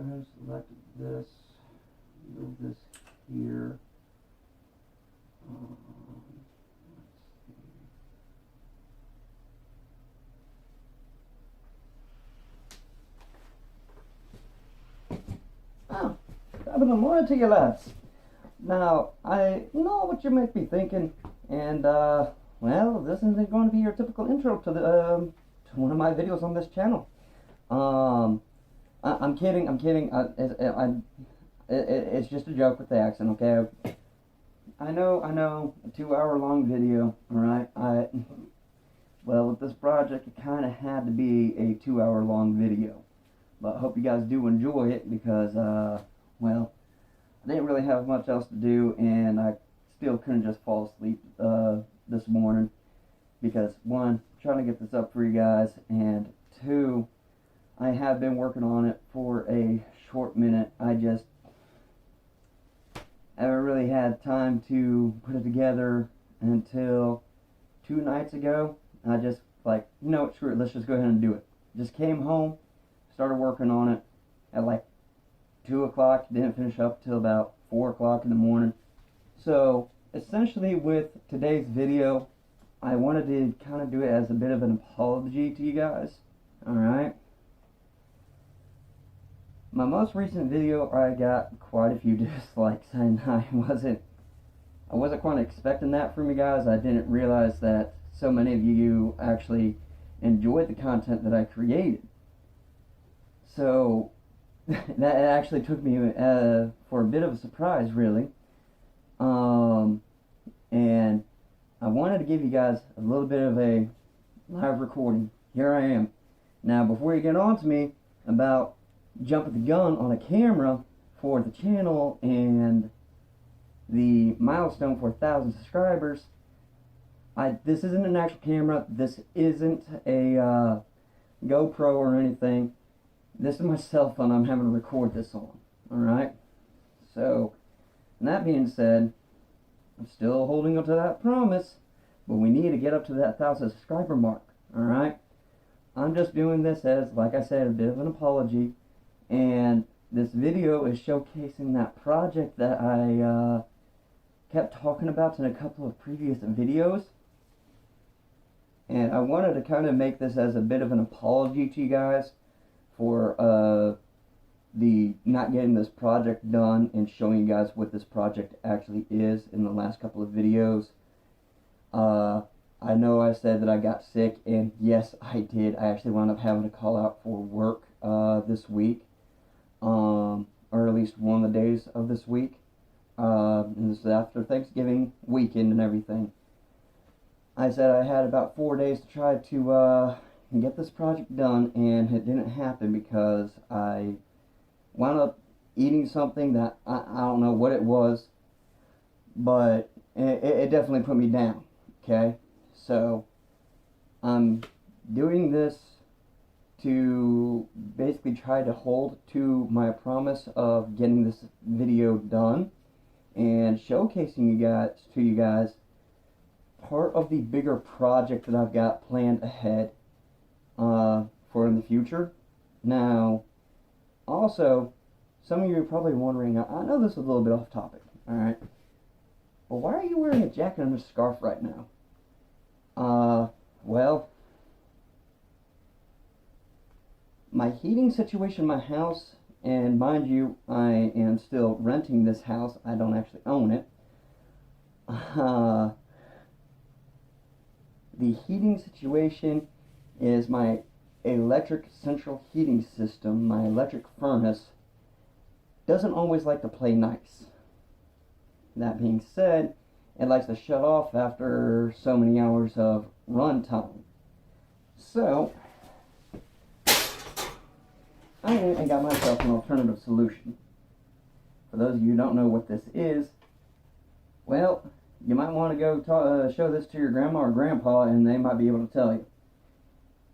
ahead and select this, move this here. Oh, top of the morning to you lads. Now, I know what you might be thinking, and well, this isn't going to be your typical intro to the to one of my videos on this channel. I'm kidding. It's just a joke with the accent, okay? I know, a 2-hour long video, alright? Well, with this project, it kind of had to be a 2-hour long video. But I hope you guys do enjoy it because, well, I didn't really have much else to do, and I still couldn't just fall asleep this morning. Because, one, trying to get this up for you guys, and two, I have been working on it for a short minute. I haven't really had time to put it together until 2 nights ago. I just like, you know what, screw it, let's just go ahead and do it. Just came home, started working on it at like 2 o'clock, didn't finish up till about 4 o'clock in the morning. So essentially with today's video, I wanted to kind of do it as a bit of an apology to you guys. Alright. My most recent video, I got quite a few dislikes, and I wasn't quite expecting that from you guys. I didn't realize that so many of you actually enjoyed the content that I created. So that actually took me for a bit of a surprise, really. And I wanted to give you guys a little bit of a live recording. Here I am. Now, before you get on to me about jumping the gun on a camera for the channel and the milestone for 1,000 subscribers, this isn't an actual camera. This isn't a GoPro or anything. This is my cell phone I'm having to record this on. Alright? So, and that being said, I'm still holding up to that promise, but we need to get up to that 1,000 subscriber mark. Alright? I'm just doing this as, like I said, a bit of an apology. And this video is showcasing that project that I kept talking about in a couple of previous videos. And I wanted to kind of make this as a bit of an apology to you guys for the not getting this project done and showing you guys what this project actually is in the last couple of videos. I know I said that I got sick, and yes, I did. I actually wound up having to call out for work this week. Or at least one of the days of this week. And this is after Thanksgiving weekend and everything. I said I had about 4 days to try to get this project done, and it didn't happen because I wound up eating something that I don't know what it was, but it definitely put me down. Okay? So, I'm doing this to basically try to hold to my promise of getting this video done and showcasing you guys part of the bigger project that I've got planned ahead for in the future. Now, also, some of you are probably wondering, I know this is a little bit off topic, alright, but why are you wearing a jacket and a scarf right now? Well, my heating situation in my house, and mind you, I am still renting this house. I don't actually own it. The heating situation is my electric central heating system, my electric furnace, doesn't always like to play nice. That being said, it likes to shut off after so many hours of run time. So, I got myself an alternative solution. For those of you who don't know what this is, well, you might want to go show this to your grandma or grandpa, and they might be able to tell you.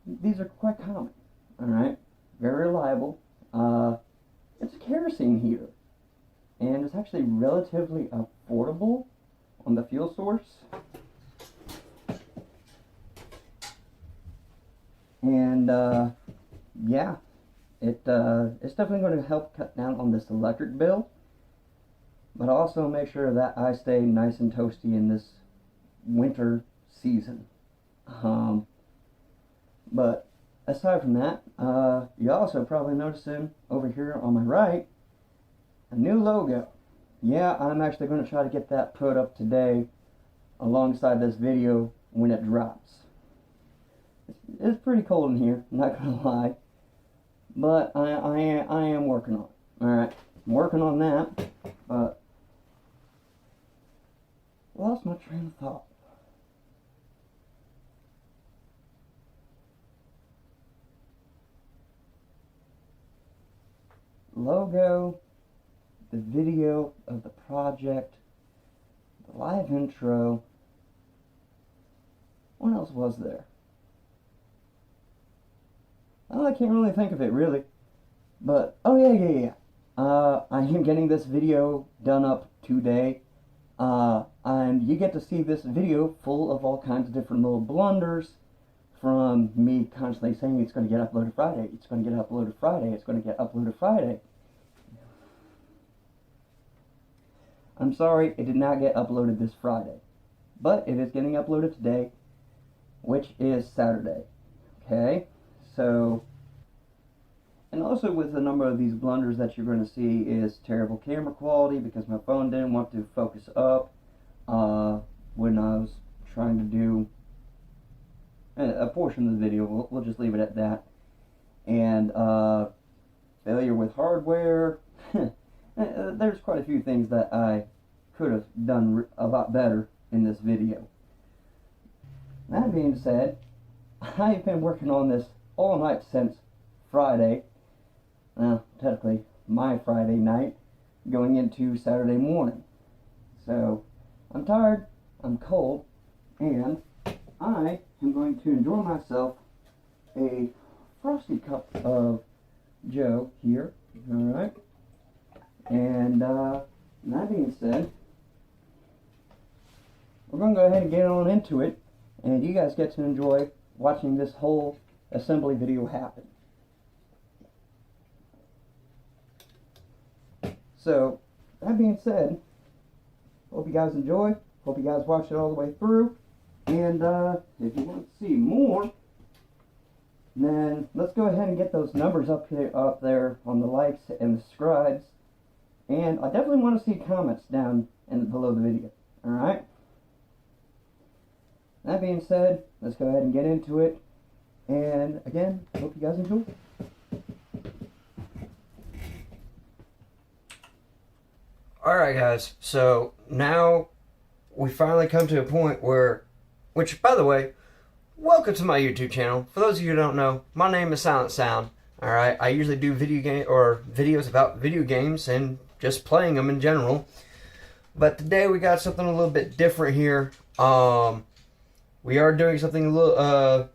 These are quite common, alright? Very reliable. It's a kerosene heater, and it's actually relatively affordable on the fuel source. And, yeah. It's definitely going to help cut down on this electric bill, but also make sure that I stay nice and toasty in this winter season. But aside from that, you also probably noticing over here on my right a new logo. Yeah, I'm actually going to try to get that put up today alongside this video when it drops. It's pretty cold in here, I'm not going to lie, but I am working on it. Alright, I'm working on that, but lost my train of thought. Logo, the video of the project, the live intro. What else was there? Oh, I can't really think of it really. But, oh yeah. I am getting this video done up today. And you get to see this video full of all kinds of different little blunders, from me constantly saying it's going to get uploaded Friday, it's going to get uploaded Friday, it's going to get uploaded Friday. I'm sorry, it did not get uploaded this Friday, but it is getting uploaded today, which is Saturday. Okay, so, and also with the number of these blunders that you're going to see is terrible camera quality, because my phone didn't want to focus up when I was trying to do a portion of the video. We'll just leave it at that. And failure with hardware. There's quite a few things that I could have done a lot better in this video. That being said, I've been working on this all night since Friday. Technically my Friday night, going into Saturday morning. So I'm tired, I'm cold, and I am going to enjoy myself a frosty cup of Joe here. Alright. And that being said, we're going to go ahead and get on into it, and you guys get to enjoy watching this whole assembly video happen. So, that being said, hope you guys enjoy, hope you guys watch it all the way through, and if you want to see more, then let's go ahead and get those numbers up there on the likes and the subscribes. And I definitely want to see comments down below the video. Alright? That being said, let's go ahead and get into it. And again, hope you guys enjoy. Alright guys, so now we finally come to a point where, which by the way, welcome to my YouTube channel. For those of you who don't know, my name is Silent Sound. Alright, I usually do videos about video games and just playing them in general. But today we got something a little bit different here. We are doing something a little,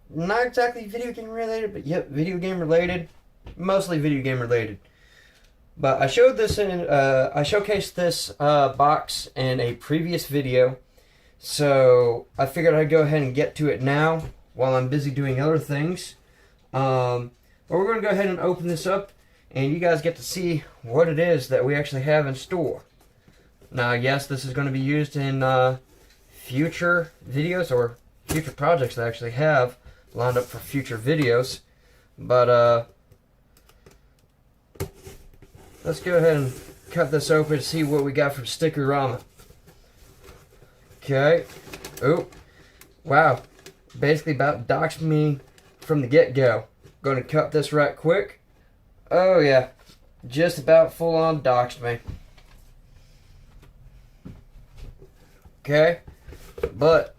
not exactly video game related, but yep, video game related. Mostly video game related. But I showed this in, I showcased this box in a previous video. So I figured I'd go ahead and get to it now while I'm busy doing other things. But we're going to go ahead and open this up, and you guys get to see what it is that we actually have in store. Now, yes, this is going to be used in future videos or future projects that I actually have lined up for future videos. But let's go ahead and cut this open and see what we got from Stickerama. Okay. Oh, wow. Basically about doxed me from the get-go. Going to cut this right quick. Oh yeah, just about full on doxed me. Okay, but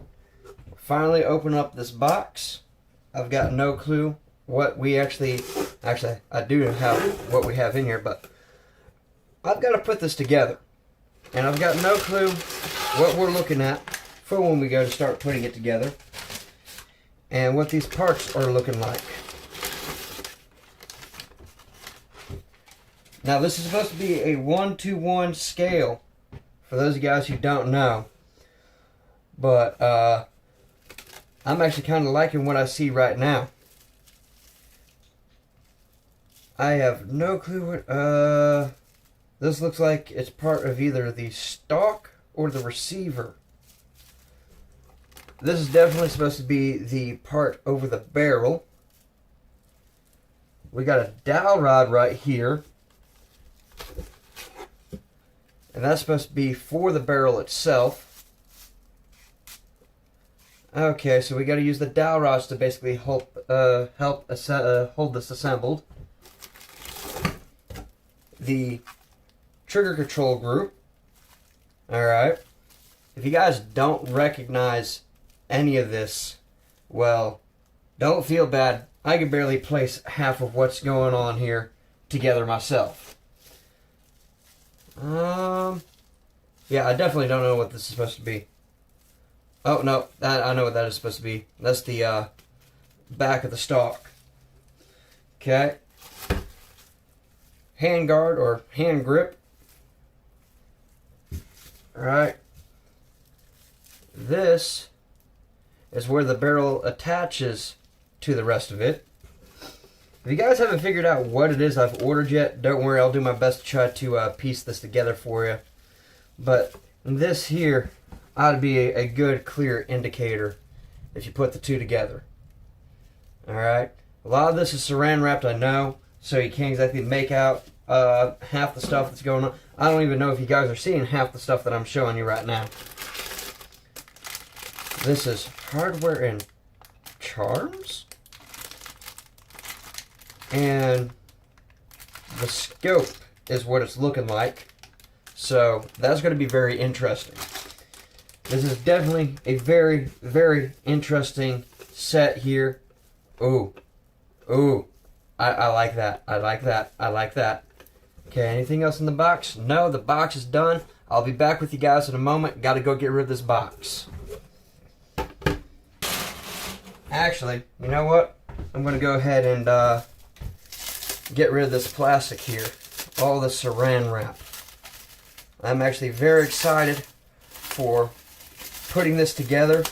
finally open up this box. I've got no clue what we actually I do have what we have in here, but I've got to put this together, and I've got no clue what we're looking at for when we go to start putting it together, and what these parts are looking like. Now, this is supposed to be a 1-to-1 scale, for those of you guys who don't know. But, I'm actually kind of liking what I see right now. I have no clue what, this looks like it's part of either the stock or the receiver. This is definitely supposed to be the part over the barrel. We got a dowel rod right here. And that's supposed to be for the barrel itself. Okay, so we got to use the dowel rods to basically hold this assembled. The trigger control group. Alright. If you guys don't recognize any of this, well, don't feel bad. I can barely place half of what's going on here together myself. Yeah, I definitely don't know what this is supposed to be. Oh, no, I know what that is supposed to be. That's the back of the stock. Okay. Hand guard or hand grip. Alright. This is where the barrel attaches to the rest of it. If you guys haven't figured out what it is I've ordered yet, don't worry, I'll do my best to try to piece this together for you. But this here ought to be a good, clear indicator if you put the two together. Alright? A lot of this is saran wrapped, I know, so you can't exactly make out half the stuff that's going on. I don't even know if you guys are seeing half the stuff that I'm showing you right now. This is hardware and charms? And the scope is what it's looking like. So that's going to be very interesting. This is definitely a very, very interesting set here. Ooh. Ooh. I like that. I like that. I like that. Okay, anything else in the box? No, the box is done. I'll be back with you guys in a moment. Got to go get rid of this box. Actually, you know what? I'm going to go ahead and get rid of this plastic here. All the saran wrap. I'm actually very excited for putting this together.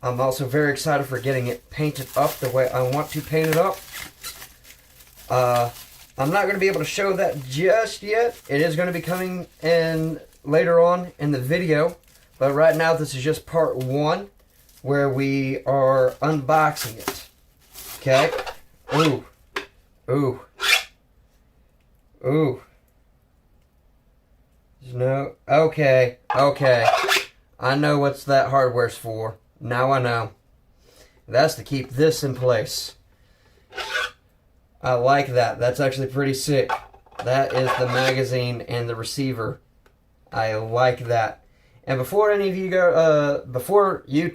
I'm also very excited for getting it painted up the way I want to paint it up. I'm not going to be able to show that just yet. It is going to be coming in later on in the video. But right now this is just part one where we are unboxing it. Okay? Ooh. Ooh. Ooh. No. Okay. Okay. I know what's that hardware's for. Now I know. That's to keep this in place. I like that. That's actually pretty sick. That is the magazine and the receiver. I like that. And before any of you go, before you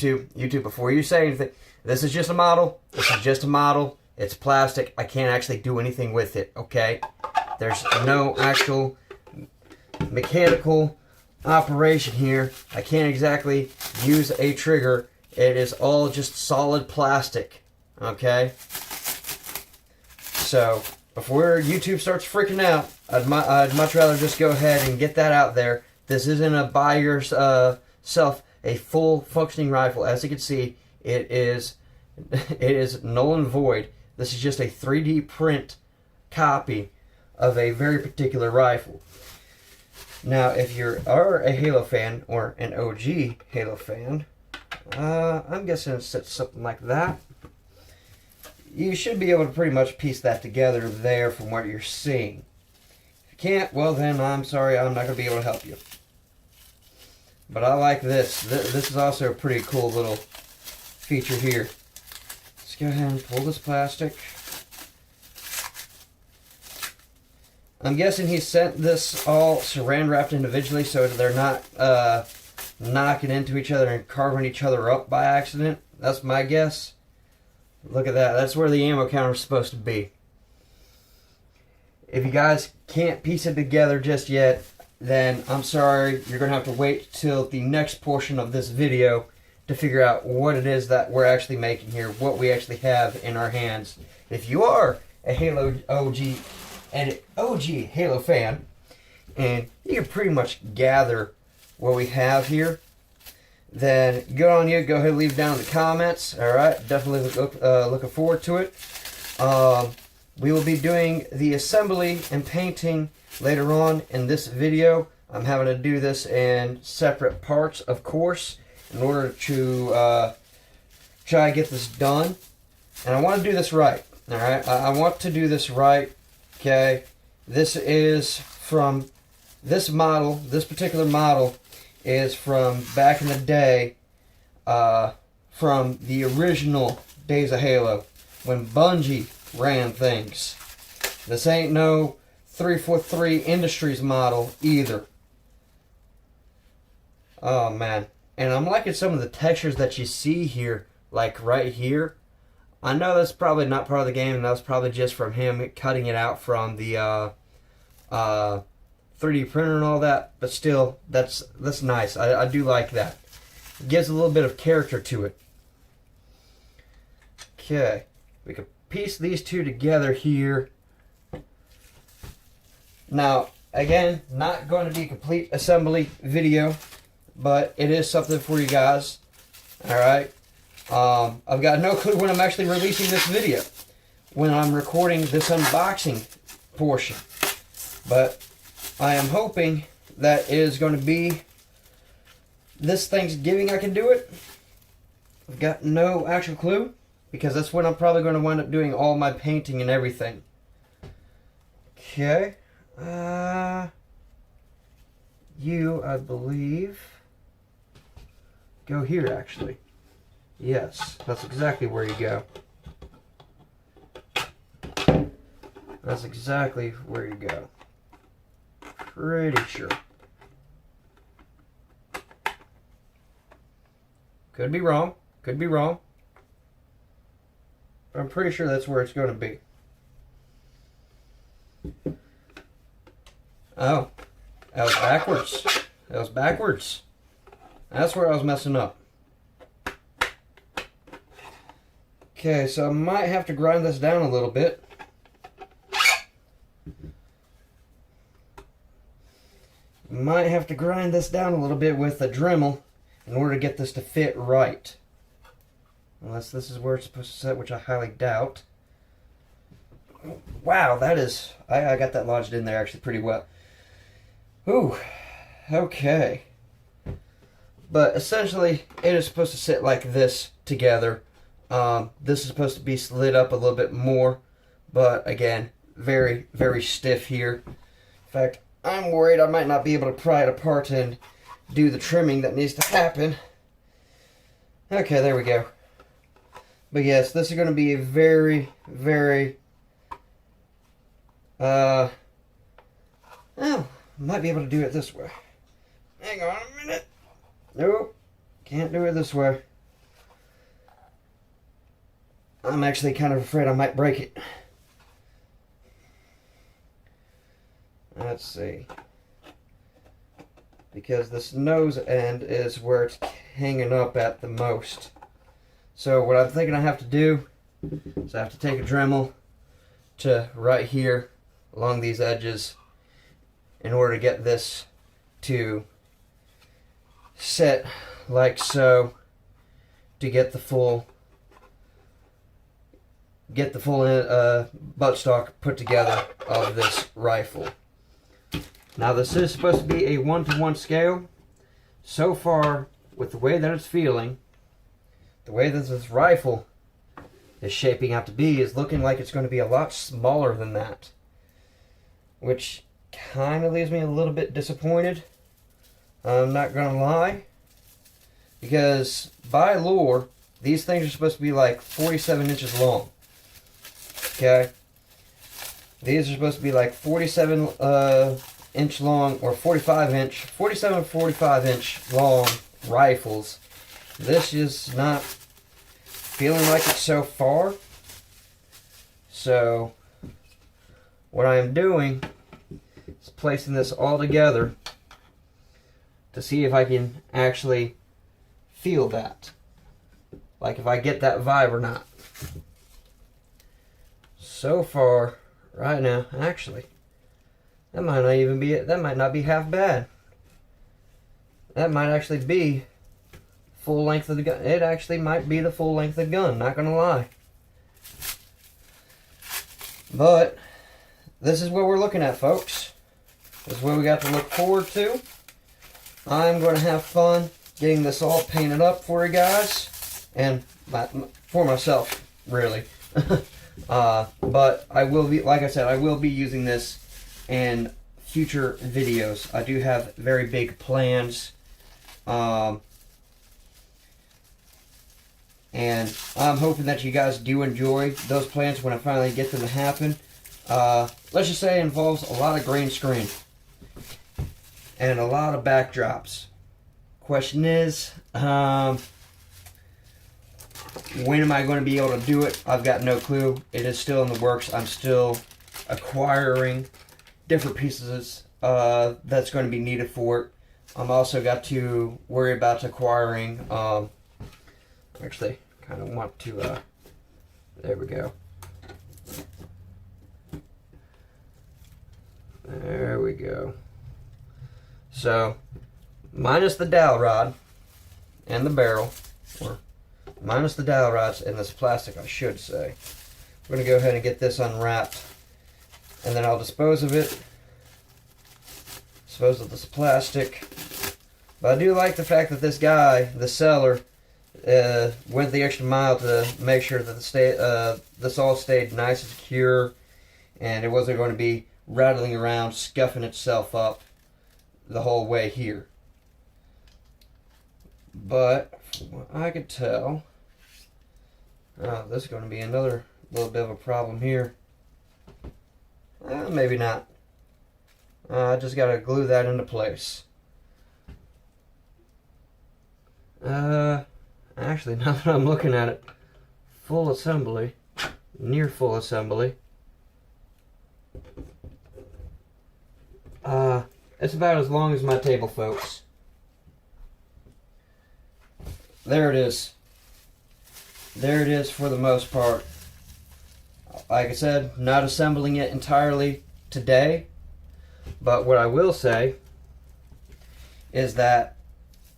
say anything, this is just a model. This is just a model. It's plastic. I can't actually do anything with it, okay? There's no actual mechanical operation here. I can't exactly use a trigger. It is all just solid plastic, okay? So, before YouTube starts freaking out, I'd much rather just go ahead and get that out there. This isn't a buy yourself a full functioning rifle. As you can see, it is null and void. This is just a 3D print copy of a very particular rifle. Now, if you are a Halo fan, or an OG Halo fan, I'm guessing it's something like that. You should be able to pretty much piece that together there from what you're seeing. If you can't, well then, I'm sorry, I'm not going to be able to help you. But I like this. This is also a pretty cool little feature here. Let's go ahead and pull this plastic. I'm guessing he sent this all saran wrapped individually so they're not knocking into each other and carving each other up by accident. That's my guess. Look at that. That's where the ammo counter is supposed to be. If you guys can't piece it together just yet, then I'm sorry. You're going to have to wait till the next portion of this video to figure out what it is that we're actually making here, what we actually have in our hands. If you are a Halo OG and an OG Halo fan, and you can pretty much gather what we have here, then good on you. Go ahead and leave it down in the comments. Alright, definitely looking forward to it. We will be doing the assembly and painting later on in this video. I'm having to do this in separate parts, of course, in order to try to get this done. And I want to do this right. Alright, I want to do this right. Okay, this is from this model. This particular model is from back in the day, from the original days of Halo, when Bungie ran things. This ain't no 343 Industries model either. Oh man, and I'm liking some of the textures that you see here, like right here. I know that's probably not part of the game, and that was probably just from him cutting it out from the 3D printer and all that, but still, that's nice. I do like that. It gives a little bit of character to it. Okay, we can piece these two together here. Now, again, not going to be a complete assembly video, but it is something for you guys. Alright. I've got no clue when I'm actually releasing this video, when I'm recording this unboxing portion. But I am hoping that it is going to be this Thanksgiving I can do it. I've got no actual clue, because that's when I'm probably going to wind up doing all my painting and everything. Okay. You, I believe, go here actually. Yes, that's exactly where you go. That's exactly where you go. Pretty sure. Could be wrong. Could be wrong. But I'm pretty sure that's where it's going to be. Oh. That was backwards. That was backwards. That's where I was messing up. Okay, so I might have to grind this down a little bit. Might have to grind this down a little bit with a Dremel in order to get this to fit right. Unless this is where it's supposed to sit, which I highly doubt. Wow, that is... I got that lodged in there actually pretty well. Ooh, okay. But essentially, it is supposed to sit like this together. This is supposed to be slid up a little bit more, but again, very, very stiff here. In fact, I'm worried I might not be able to pry it apart and do the trimming that needs to happen. Okay, there we go. But yes, this is going to be a very, very, oh, might be able to do it this way. Hang on a minute. Nope, can't do it this way. I'm actually kind of afraid I might break it. Let's see. Because this nose end is where it's hanging up at the most. So what I'm thinking I have to do is I have to take a Dremel to right here along these edges in order to get this to set like so, to get the full buttstock put together of this rifle. Now this is supposed to be a 1-to-1 scale. So far, with the way that it's feeling, the way that this rifle is shaping out to be, is looking like it's going to be a lot smaller than that. Which kind of leaves me a little bit disappointed. I'm not going to lie. Because by lore, these things are supposed to be like 47 inches long. Okay? These are supposed to be like 47 inch long, or 47 45 inch long rifles. This is not feeling like it so far. So what I am doing is placing this all together to see if I can actually feel that, like if I get that vibe or not. So far, right now, actually, that might not even be it. That might not be half bad. That might actually be full length of the gun. It actually might be the full length of the gun, not gonna lie. But this is what we're looking at, folks. This is what we got to look forward to. I'm going to have fun getting this all painted up for you guys. And for myself, really. But I will be, like I said, I will be using this in future videos. I do have very big plans. And I'm hoping that you guys do enjoy those plans when I finally get them to happen. Let's just say it involves a lot of green screen and a lot of backdrops. Question is, when am I going to be able to do it? I've got no clue. It is still in the works. I'm still acquiring different pieces that's going to be needed for it. I'm also got to worry about acquiring, actually, kind of want to, there we go. There we go. So, minus the dowel rod and the barrel, or minus the dowel rods and this plastic, I should say. We're going to go ahead and get this unwrapped, and then I'll dispose of it. Dispose of this plastic. But I do like the fact that this guy, the seller, went the extra mile to make sure that this all stayed nice and secure, and it wasn't going to be rattling around, scuffing itself up the whole way here. But from what I could tell, this is going to be another little bit of a problem here. Maybe not. I just got to glue that into place. Actually, now that I'm looking at it, full assembly, near full assembly. It's about as long as my table, folks. There it is. There it is for the most part. Like I said, not assembling it entirely today, but what I will say is that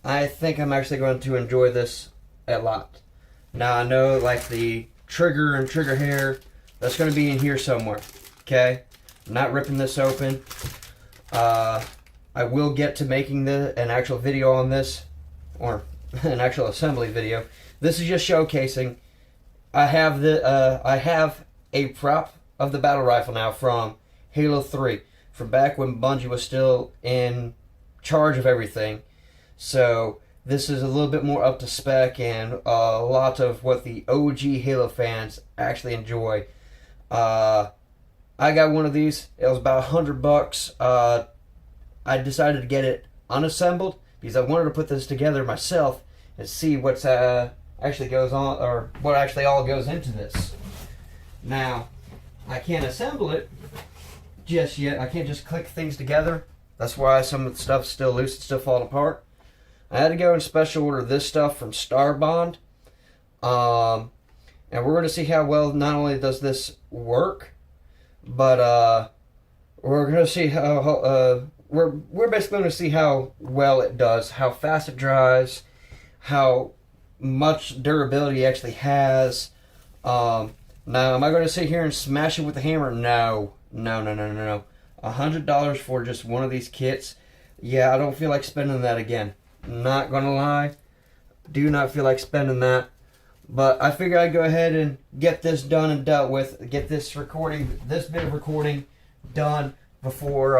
I think I'm actually going to enjoy this a lot. Now I know, like, the trigger and trigger hair, that's going to be in here somewhere, okay? I'm not ripping this open. I will get to making an actual video on this, or an actual assembly video. This is just showcasing. I have a prop of the battle rifle now from Halo 3, from back when Bungie was still in charge of everything. So this is a little bit more up to spec and a lot of what the OG Halo fans actually enjoy. I got one of these. It was about $100. I decided to get it unassembled because I wanted to put this together myself and see what's actually goes on, or what actually all goes into this. Now, I can't assemble it just yet. I can't just click things together. That's why some of the stuff's still loose and still falling apart. I had to go and special order this stuff from Starbond. And we're going to see how well not only does this work, but we're going to see how we're basically going to see how well it does, how fast it dries, how much durability it actually has. Now, am I going to sit here and smash it with a hammer? No. $100 for just one of these kits? Yeah, I don't feel like spending that again. Not gonna lie, do not feel like spending that. But I figure I'd go ahead and get this done and dealt with. Get this bit of recording done before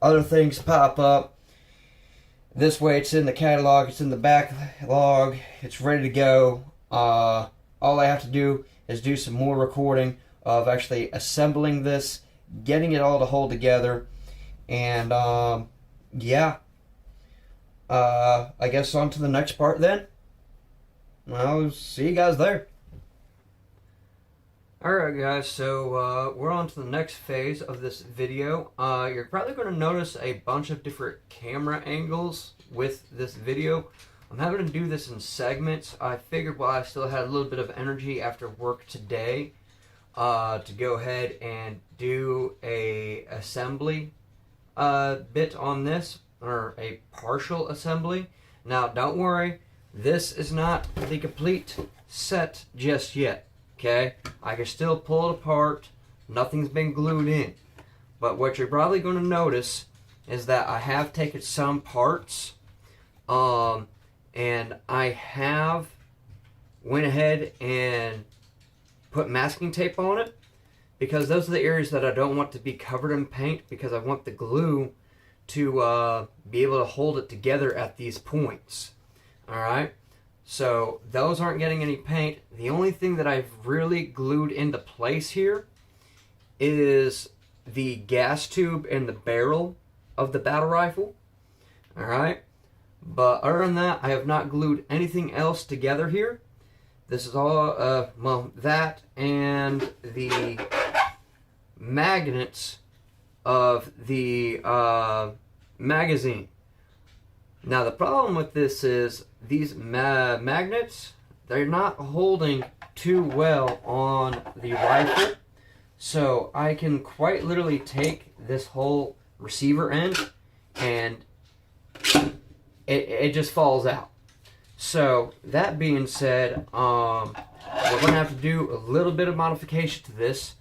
other things pop up. This way it's in the catalog, it's in the backlog, it's ready to go. All I have to do is do some more recording of actually assembling this, getting it all to hold together, and yeah. I guess on to the next part then. I'll see you guys there. Alright guys, so we're on to the next phase of this video. You're probably going to notice a bunch of different camera angles with this video. I'm having to do this in segments. I figured while I still had a little bit of energy after work today, to go ahead and do a assembly bit on this, or a partial assembly. Now don't worry, this is not the complete set just yet. Okay, I can still pull it apart, Nothing's been glued in. But what you're probably going to notice is that I have taken some parts, and I have went ahead and put masking tape on it, because those are the areas that I don't want to be covered in paint, because I want the glue to be able to hold it together at these points. Alright, so those aren't getting any paint. The only thing that I've really glued into place here is the gas tube and the barrel of the battle rifle. Alright, but other than that, I have not glued anything else together here. This is all, well, that and the magnets of the magazine. Now the problem with this is these magnets, they're not holding too well on the rifle. So I can quite literally take this whole receiver end and it just falls out. So that being said, we're going to have to do a little bit of modification to this.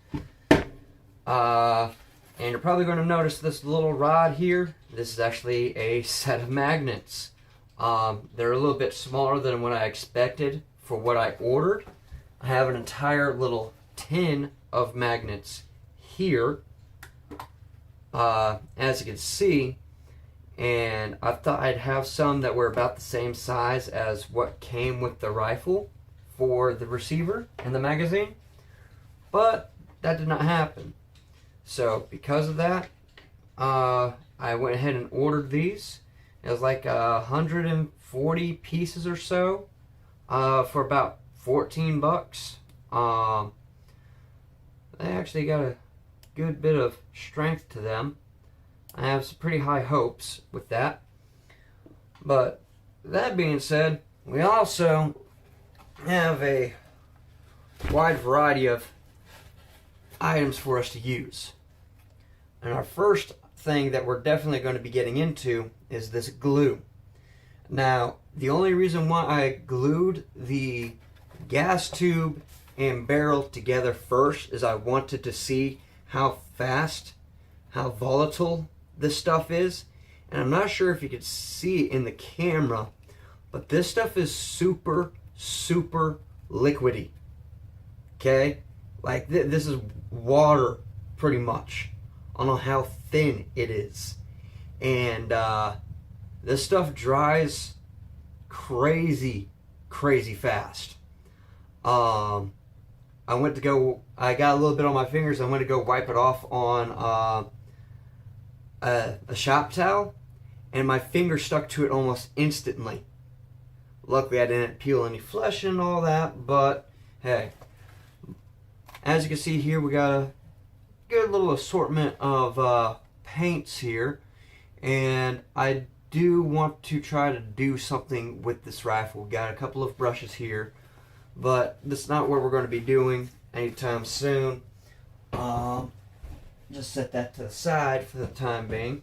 And you're probably going to notice this little rod here. This is actually a set of magnets. They're a little bit smaller than what I expected for what I ordered. I have an entire little tin of magnets here, as you can see, and I thought I'd have some that were about the same size as what came with the rifle for the receiver and the magazine, but that did not happen. So because of that, I went ahead and ordered these. It was like 140 pieces or so, for about 14 bucks. They actually got a good bit of strength to them. I have some pretty high hopes with that. But that being said, we also have a wide variety of items for us to use. And our first thing that we're definitely going to be getting into is this glue. Now, the only reason why I glued the gas tube and barrel together first is I wanted to see how fast, how volatile this stuff is. And I'm not sure if you could see it in the camera, but this stuff is super, super liquidy. Okay? Like this is water pretty much. I don't know how thin it is. And this stuff dries crazy, crazy fast. I got a little bit on my fingers. I went to go wipe it off on a shop towel, and my finger stuck to it almost instantly. Luckily I didn't peel any flesh and all that, but hey, as you can see here, we got a good little assortment of paints here, and I do want to try to do something with this rifle. Got a couple of brushes here, but that's not what we're going to be doing anytime soon. Just set that to the side for the time being.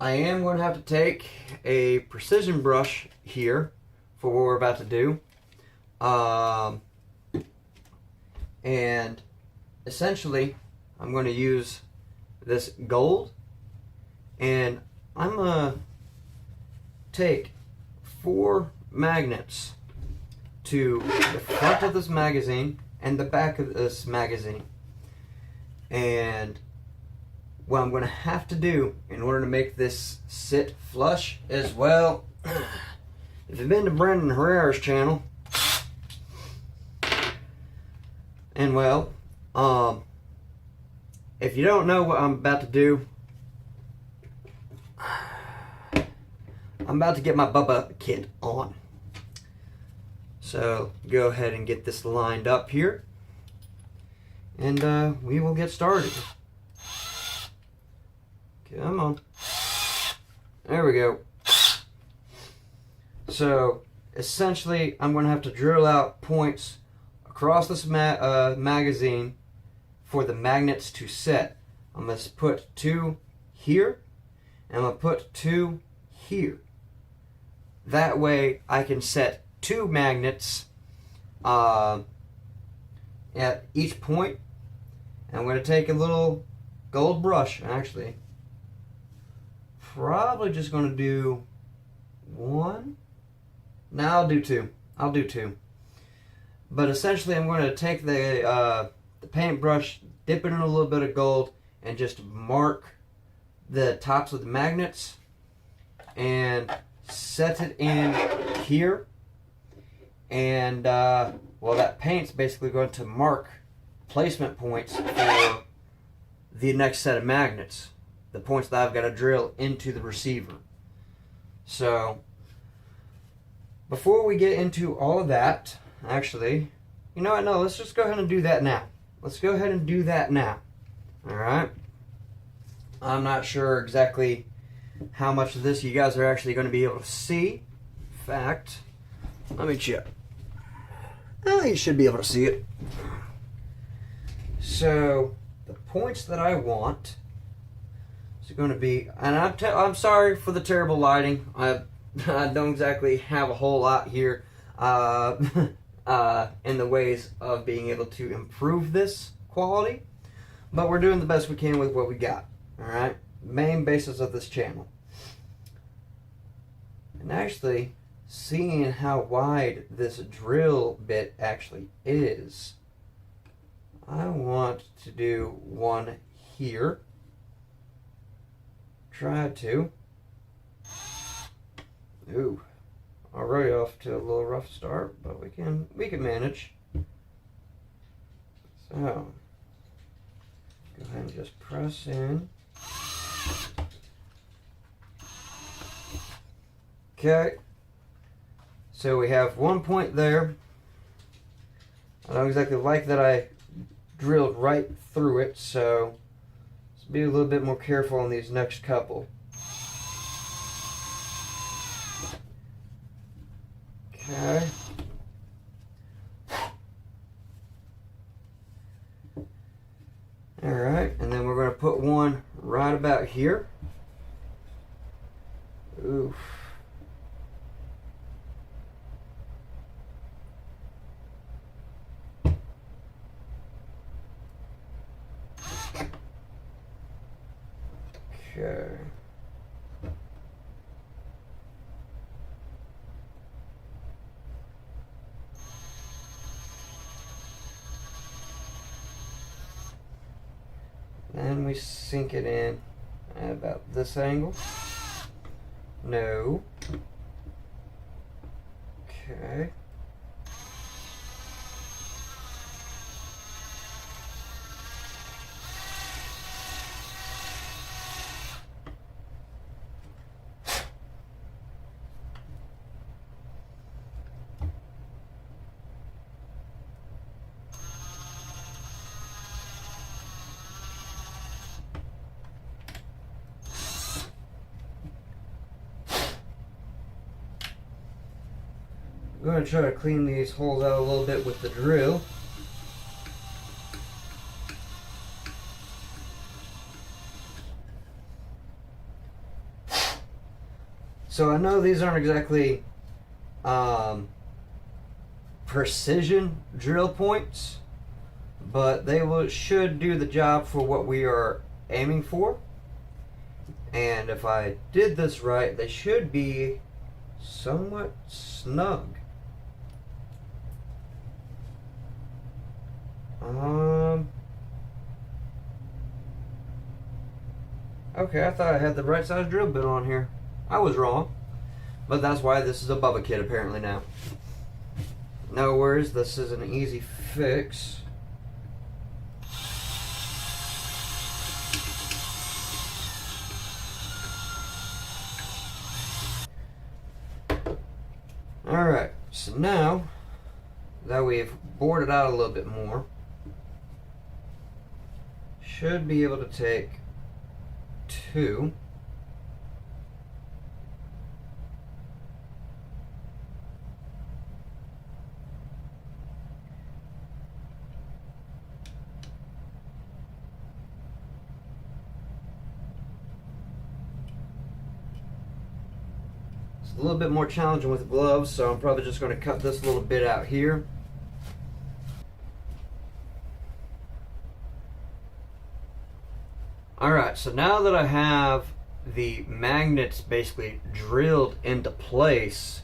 I am going to have to take a precision brush here for what we're about to do. And essentially, I'm going to use this gold, and I'm going to take 4 magnets to the front of this magazine and the back of this magazine. And what I'm going to have to do in order to make this sit flush as well, if you've been to Brandon Herrera's channel, and well, if you don't know what I'm about to do, I'm about to get my Bubba kit on. So go ahead and get this lined up here, and we will get started. Come on. There we go. So essentially, I'm going to have to drill out points across this magazine for the magnets to set. I'm going to put 2 here, and I'm going to put 2 here. That way I can set 2 magnets at each point, And I'm going to take a little gold brush, actually. Probably just going to do one. No, I'll do two. I'll do two. But essentially, I'm going to take the paintbrush, dip it in a little bit of gold, and just mark the tops of the magnets and set it in here. And, well, that paint's basically going to mark placement points for the next set of magnets. The points that I've got to drill into the receiver. So, before we get into all of that, actually, you know what, no, let's just go ahead and do that now. Let's go ahead and do that now. Alright? I'm not sure exactly how much of this you guys are actually going to be able to see. In fact, let me check. Oh, you should be able to see it. So, the points that I want is going to be, and I'm sorry for the terrible lighting. I don't exactly have a whole lot here in the ways of being able to improve this quality, but we're doing the best we can with what we got. Alright? Main basis of this channel. And actually, seeing how wide this drill bit actually is, I want to do one here. Try to. Ooh, already off to a little rough start, but we can manage. So, go ahead and just press in. Okay. So we have one point there. I don't exactly like that I drilled right through it, so let's be a little bit more careful on these next couple. Okay. Alright, and then we're going to put one right about here. Oof. Okay. Then we sink it in at about this angle. No. Okay. I'm going to try to clean these holes out a little bit with the drill. So I know these aren't exactly precision drill points, but they should do the job for what we are aiming for. And if I did this right, they should be somewhat snug. Okay, I thought I had the right size drill bit on here. I was wrong. But that's why this is a Bubba kit apparently now. No worries, this is an easy fix. Alright, so now that we've bored it out a little bit more, should be able to take two. It's a little bit more challenging with gloves, so I'm probably just going to cut this little bit out here. Alright, so now that I have the magnets basically drilled into place,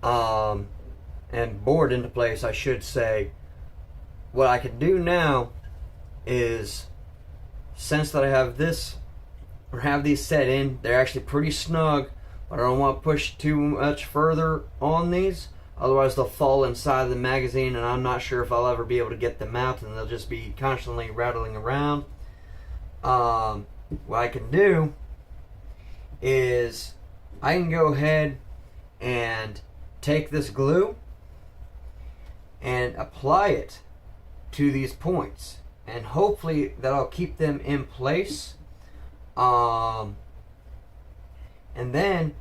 and bored into place, I should say, what I can do now is, since that I have this, or have these set in, they're actually pretty snug, but I don't want to push too much further on these, otherwise they'll fall inside the magazine, and I'm not sure if I'll ever be able to get them out, and they'll just be constantly rattling around. What I can do is I can go ahead and take this glue and apply it to these points, and hopefully that'll keep them in place. And then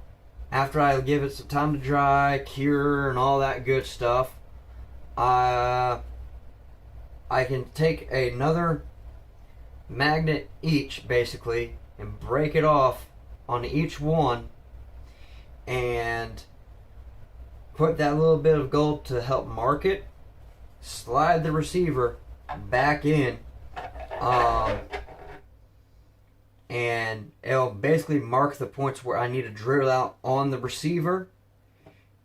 after I give it some time to dry, cure, and all that good stuff, I can take another magnet each basically and break it off on each one and put that little bit of gold to help mark it, slide the receiver back in, and it'll basically mark the points where I need to drill out on the receiver.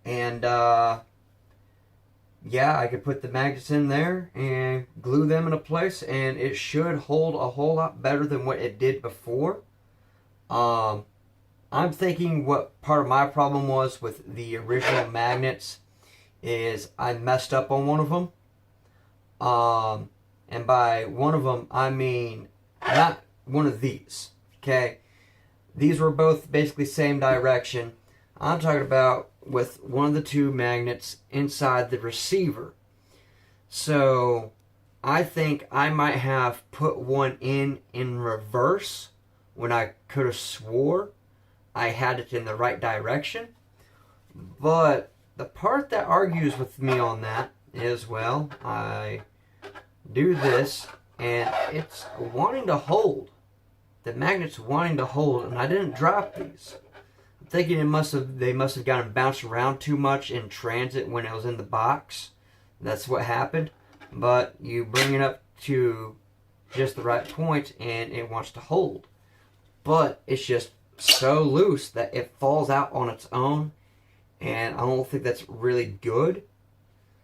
And yeah, I could put the magnets in there and glue them into place, and it should hold a whole lot better than what it did before. I'm thinking what part of my problem was with the original magnets is I messed up on one of them. And by one of them, I mean not one of these. Okay, these were both basically same direction. I'm talking about with one of the two magnets inside the receiver. So I think I might have put one in reverse when I could have swore I had it in the right direction. But the part that argues with me on that is, well, I do this and it's wanting to hold. The magnet's wanting to hold, and I didn't drop these. I'm thinking they must have gotten bounced around too much in transit when it was in the box. That's what happened. But you bring it up to just the right point and it wants to hold. But it's just so loose that it falls out on its own, and I don't think that's really good.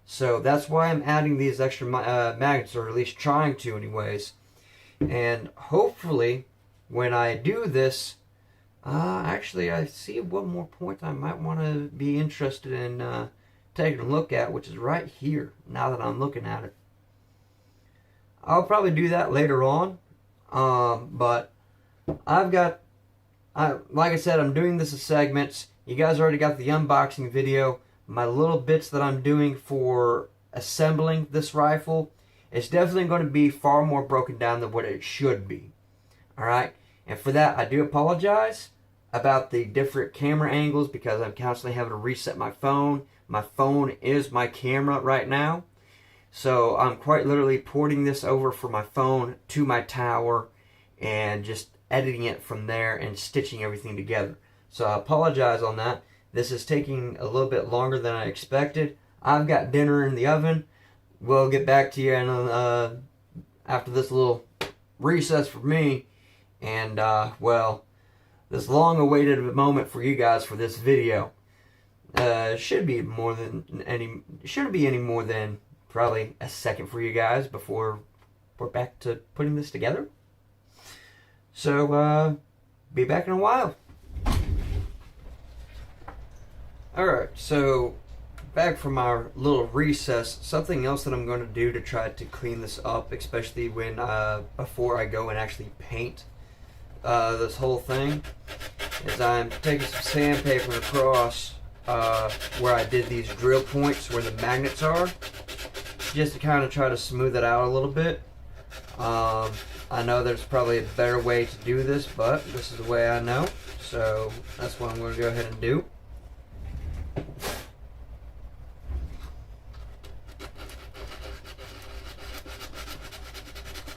So that's why I'm adding these extra magnets, or at least trying to anyways. And hopefully when I do this, actually I see one more point I might want to be interested in taking a look at, which is right here, now that I'm looking at it. I'll probably do that later on, but like I said, I'm doing this as segments. You guys already got the unboxing video. My little bits that I'm doing for assembling this rifle, it's definitely going to be far more broken down than what it should be. Alright, and for that I do apologize about the different camera angles, because I'm constantly having to reset my phone. My phone is my camera right now, so I'm quite literally porting this over from my phone to my tower and just editing it from there and stitching everything together. So I apologize on that. This is taking a little bit longer than I expected. I've got dinner in the oven. We'll get back to you after this little recess for me. And, well, this long-awaited moment for you guys for this video shouldn't be any more than probably a second for you guys before we're back to putting this together. So, be back in a while. Alright, so back from our little recess, something else that I'm going to do to try to clean this up, especially when before I go and actually paint this whole thing, is I'm taking some sandpaper across where I did these drill points where the magnets are, just to kind of try to smooth it out a little bit. I know there's probably a better way to do this, but this is the way I know, so that's what I'm going to go ahead and do.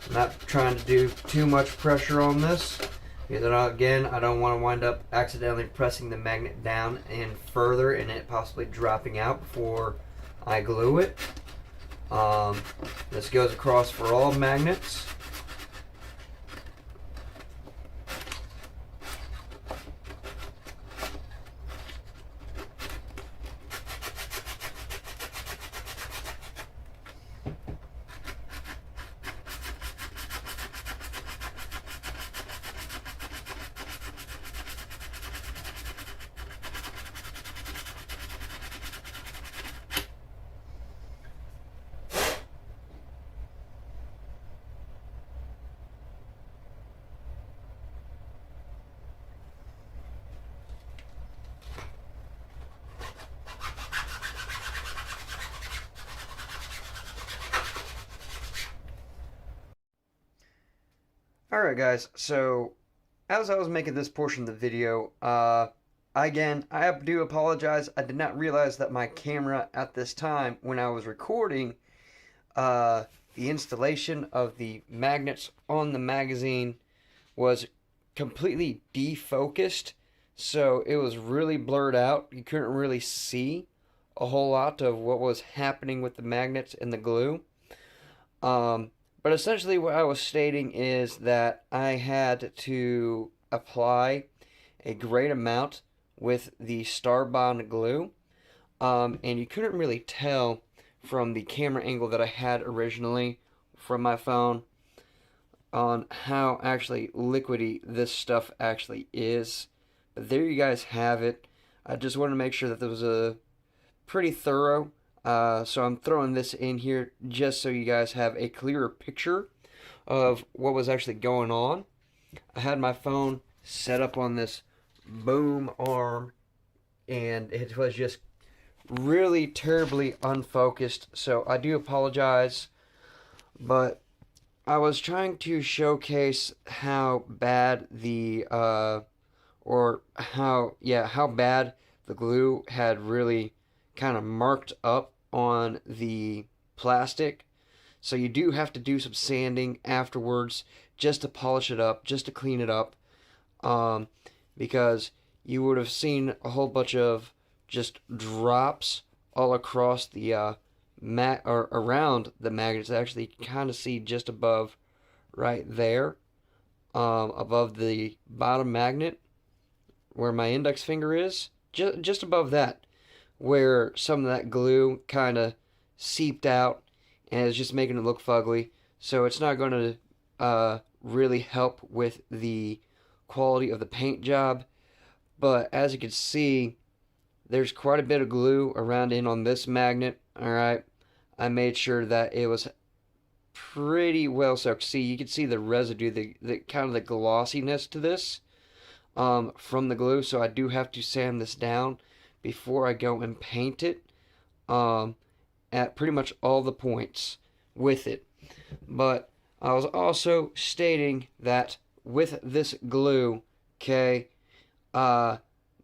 I'm not trying to do too much pressure on this, because again, I don't want to wind up accidentally pressing the magnet down and further and it possibly dropping out before I glue it. This goes across for all magnets. Alright guys, so as I was making this portion of the video, again, I do apologize. I did not realize that my camera at this time, when I was recording the installation of the magnets on the magazine, was completely defocused. So it was really blurred out. You couldn't really see a whole lot of what was happening with the magnets and the glue. But essentially what I was stating is that I had to apply a great amount with the Starbond glue. And you couldn't really tell from the camera angle that I had originally from my phone on how actually liquidy this stuff actually is. But there you guys have it. I just wanted to make sure that there was a pretty thorough. So I'm throwing this in here just so you guys have a clearer picture of what was actually going on. I had my phone set up on this boom arm and it was just really terribly unfocused, so I do apologize, but I was trying to showcase how bad the how bad the glue had really kind of marked up on the plastic. So you do have to do some sanding afterwards just to polish it up, just to clean it up, because you would have seen a whole bunch of just drops all across the or around the magnets. Actually, kind of see just above, right there, above the bottom magnet, where my index finger is, just above that, where some of that glue kind of seeped out and it's just making it look fugly. So it's not going to really help with the quality of the paint job. But as you can see, there's quite a bit of glue around in on this magnet. Alright, I made sure that it was pretty well soaked. See, you can see the residue, the kind of the glossiness to this from the glue. So I do have to sand this down before I go and paint it at pretty much all the points with it. But I was also stating that with this glue, okay,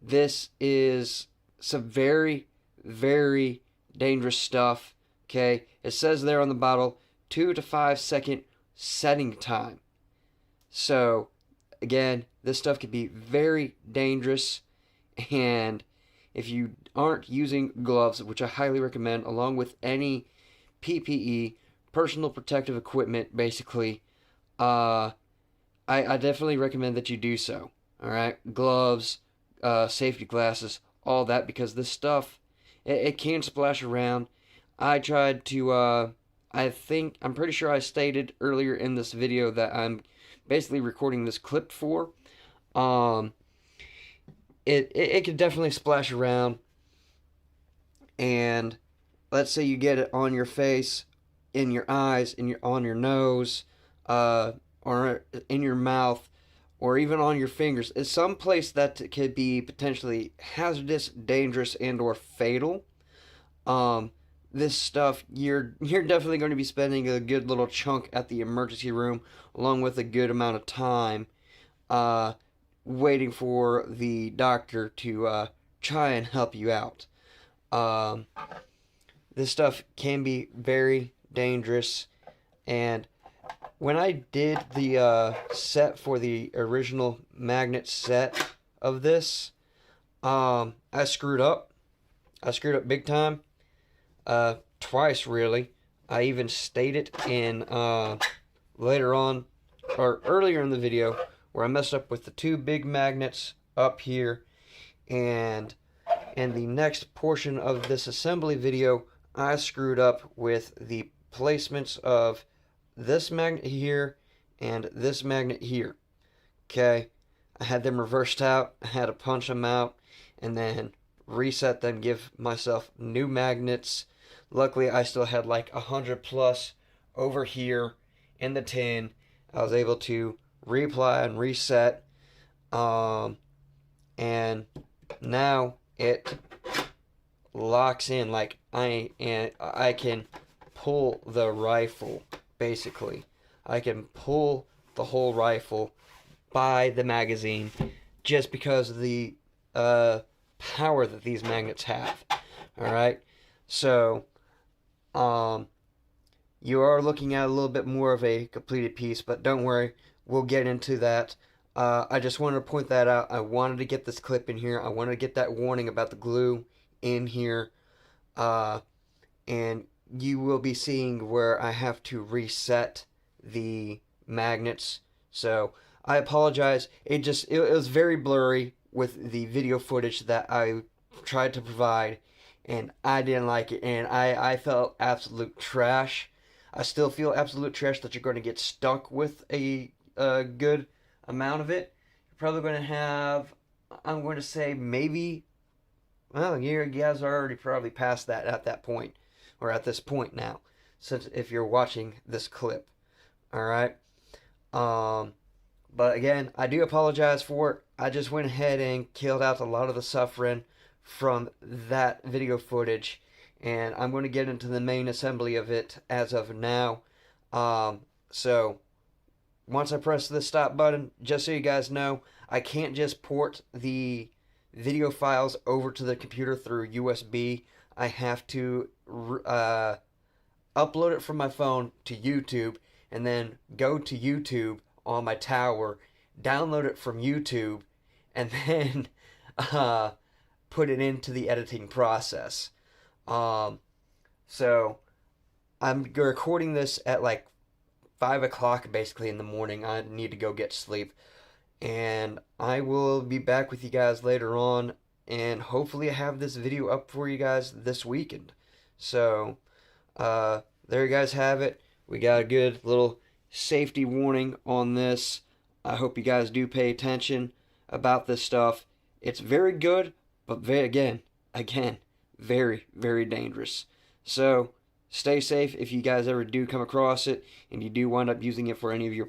this is some very, very dangerous stuff, okay? It says there on the bottle, 2 to 5 second setting time. So, again, this stuff can be very dangerous, and if you aren't using gloves, which I highly recommend, along with any PPE, personal protective equipment, basically, I definitely recommend that you do so. Alright, gloves, safety glasses, all that, because this stuff, it can splash around. I tried to, I'm pretty sure I stated earlier in this video that I'm basically recording this clip for. It could definitely splash around, and let's say you get it on your face, in your eyes, on your nose, or in your mouth, or even on your fingers. It's some place that could be potentially hazardous, dangerous, and or fatal. This stuff, you're definitely going to be spending a good little chunk at the emergency room, along with a good amount of time waiting for the doctor to try and help you out. This stuff can be very dangerous, and when I did the set for the original magnet set of this, I screwed up. I screwed up big time. Twice, really. I even stated in later on, or earlier in the video, where I messed up with the 2 big magnets up here, and in the next portion of this assembly video, I screwed up with the placements of this magnet here and this magnet here. Okay, I had them reversed out. I had to punch them out and then reset them, give myself new magnets. Luckily, I still had like 100 plus over here in the tin. I was able to reapply and reset, and now it locks in like I can pull the rifle. Basically, I can pull the whole rifle by the magazine, just because of the power that these magnets have. All right, so you are looking at a little bit more of a completed piece, but don't worry, we'll get into that. I just wanted to point that out. I wanted to get this clip in here. I wanted to get that warning about the glue in here. And you will be seeing where I have to reset the magnets. So I apologize. It was very blurry with the video footage that I tried to provide, and I didn't like it, and I felt absolute trash. I still feel absolute trash that you're going to get stuck with a good amount of it. You're probably going to have, I'm going to say maybe, well, you guys are already probably past that at that point, or at this point now, since if you're watching this clip. All right. But again, I do apologize for it. I just went ahead and killed out a lot of the suffering from that video footage, and I'm going to get into the main assembly of it as of now. So once I press the stop button, just so you guys know, I can't just port the video files over to the computer through USB. I have to upload it from my phone to YouTube, and then go to YouTube on my tower, download it from YouTube, and then put it into the editing process. So I'm recording this at like 5 o'clock basically in the morning. I need to go get sleep. And I will be back with you guys later on, and hopefully I have this video up for you guys this weekend. So there you guys have it. We got a good little safety warning on this. I hope you guys do pay attention about this stuff. It's very good, but again, very, very dangerous. So stay safe if you guys ever do come across it and you do wind up using it for any of your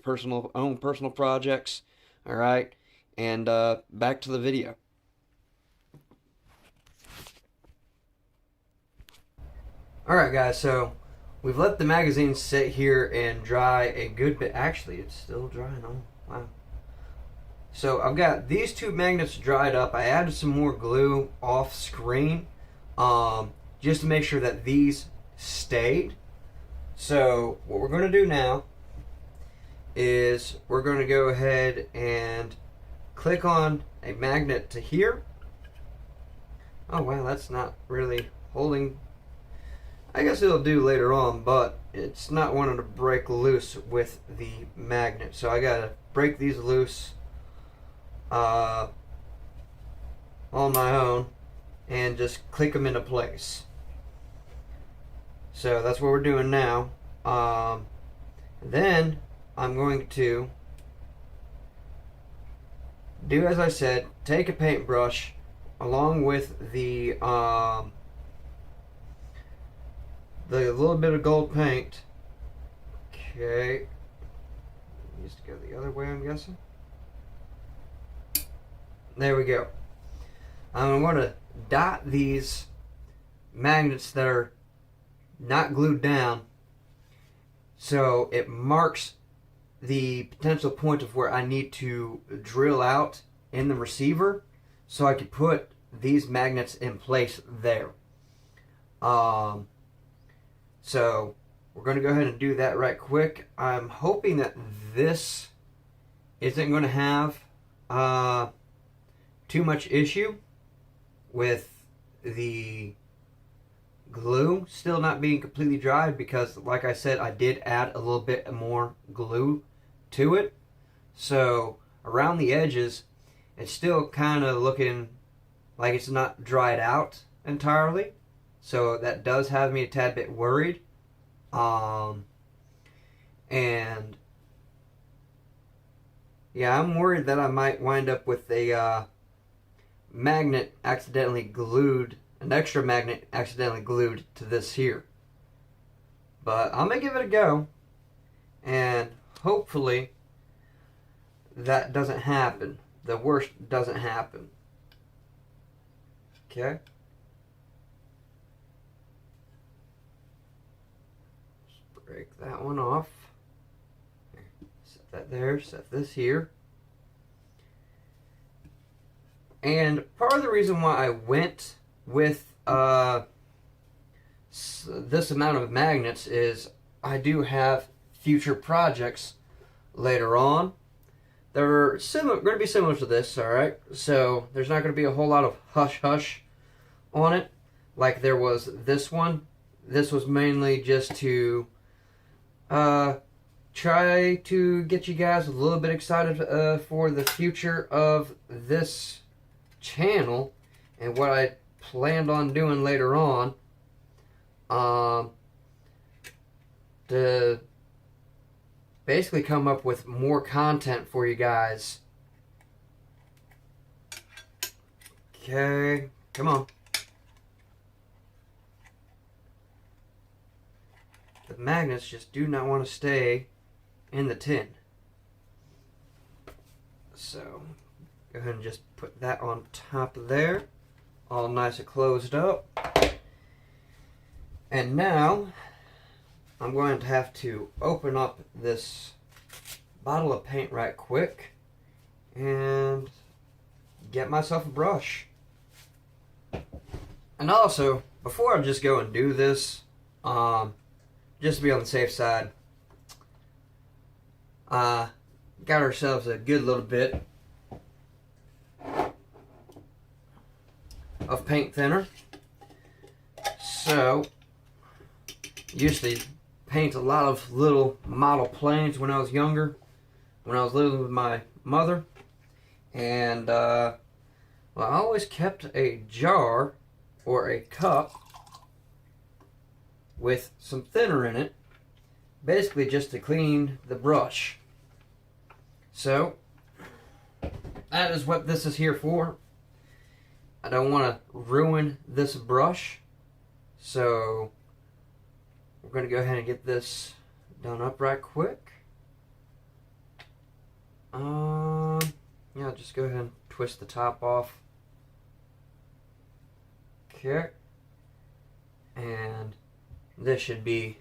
own personal projects. All right, and back to the video. All right, guys, so we've let the magazine sit here and dry a good bit. Actually, it's still drying. Oh, wow. So I've got these two magnets dried up. I added some more glue off screen just to make sure that these stayed. So what we're going to do now is we're going to go ahead and click on a magnet to here. Oh wow, that's not really holding. I guess it'll do later on, but it's not wanting to break loose with the magnet. So I gotta break these loose on my own and just click them into place. So that's what we're doing now. Then I'm going to do as I said, take a paintbrush along with the little bit of gold paint. Okay, needs to go the other way, I'm guessing. There we go. I'm going to dot these magnets that are not glued down, so it marks the potential point of where I need to drill out in the receiver, so I could put these magnets in place there. So we're going to go ahead and do that right quick. I'm hoping that this isn't going to have too much issue with the glue still not being completely dry, because like I said, I did add a little bit more glue to it. So around the edges, it's still kind of looking like it's not dried out entirely. So that does have me a tad bit worried. And yeah, I'm worried that I might wind up with a magnet accidentally glued, an extra magnet accidentally glued to this here. But I'm going to give it a go, and hopefully that doesn't happen. The worst doesn't happen. Okay. Just break that one off. Set Set that there, set this here. And part of the reason why I went with this amount of magnets is I do have future projects later on. They're going to be similar to this, alright? So there's not going to be a whole lot of hush-hush on it like there was this one. This was mainly just to try to get you guys a little bit excited for the future of this channel and what I planned on doing later on. To basically come up with more content for you guys. Okay, come on. The magnets just do not want to stay in the tin. So, go ahead and just put that on top of there. All nice and closed up. And now, I'm going to have to open up this bottle of paint right quick and get myself a brush. And also, before I just go and do this, just to be on the safe side, got ourselves a good little bit of paint thinner. So, used to paint a lot of little model planes when I was younger, when I was living with my mother. And well, I always kept a jar or a cup with some thinner in it, basically just to clean the brush. So that is what this is here for. I don't want to ruin this brush, so we're going to go ahead and get this done up right quick. Yeah, just go ahead and twist the top off. Okay. And this should be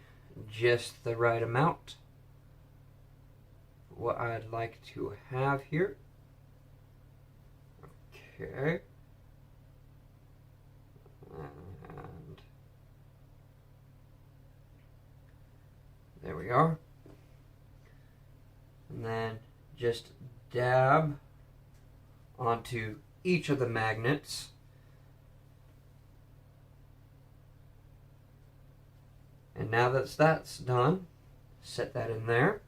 just the right amount. What I'd like to have here. Okay. And there we are. And then just dab onto each of the magnets. And now that that's done, set that in there.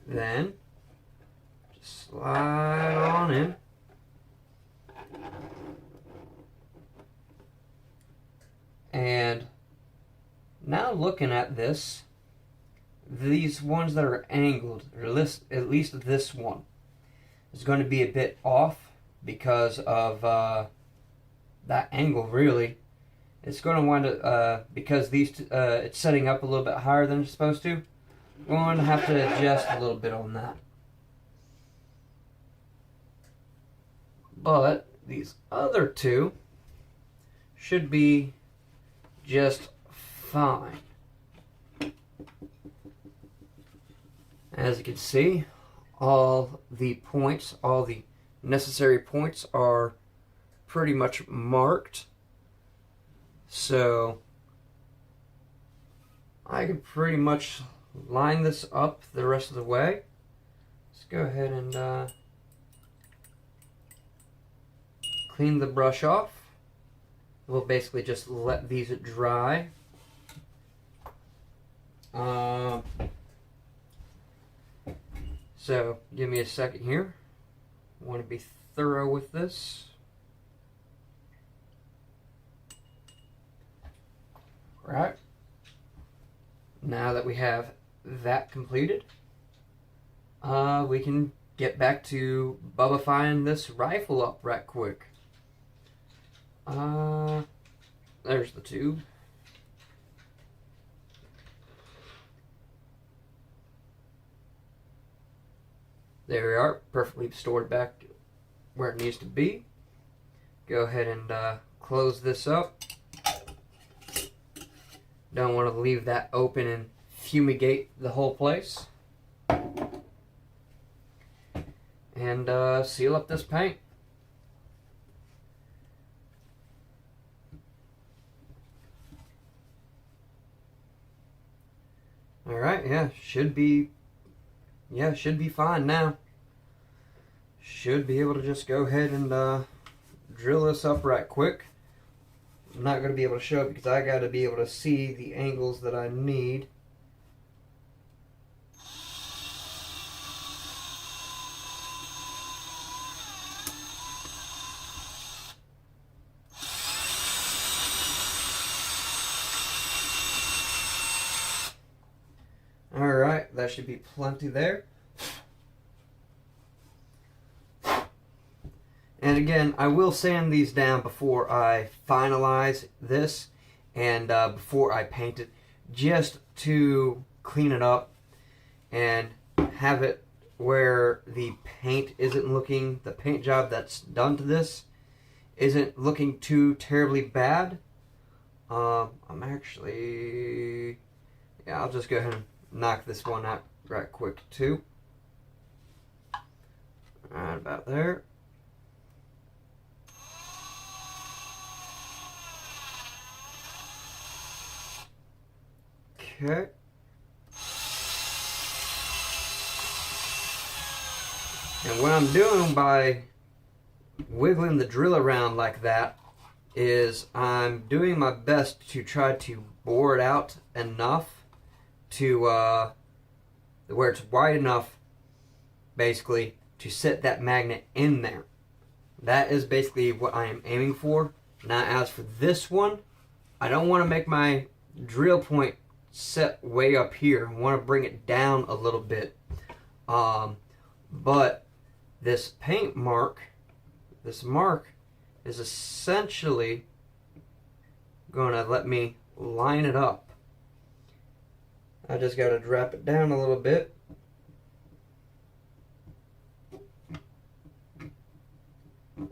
Then just slide on in. And now looking at this, these ones that are angled, or at least this one, is going to be a bit off because of that angle, really. It's going to wind up, because these it's setting up a little bit higher than it's supposed to, we're going to have to adjust a little bit on that. But these other two should be just fine. As you can see, all the points, all the necessary points are pretty much marked. So I can pretty much line this up the rest of the way. Let's go ahead and clean the brush off. We'll basically just let these dry. So give me a second here. I want to be thorough with this. Right. Now that we have that completed, we can get back to bubbifying this rifle up right quick. There's the tube. There we are, perfectly stored back where it needs to be. Go ahead and close this up. Don't want to leave that open and fumigate the whole place. and seal up this paint. Alright, yeah, should be fine now. Should be able to just go ahead and drill this up right quick. I'm not going to be able to show it because I got to be able to see the angles that I need. Alright, that should be plenty there. And again, I will sand these down before I finalize this and before I paint it, just to clean it up and have it where the paint isn't looking, the paint job that's done to this isn't looking too terribly bad. I'm actually, yeah, I'll just go ahead and knock this one out right quick too. Right about there. Okay. And what I'm doing by wiggling the drill around like that is I'm doing my best to try to bore it out enough to where it's wide enough, basically, to set that magnet in there. That is basically what I am aiming for. Now, as for this one, I don't want to make my drill point set way up here. I want to bring it down a little bit. But this paint mark, this mark is essentially going to let me line it up. I just got to drop it down a little bit.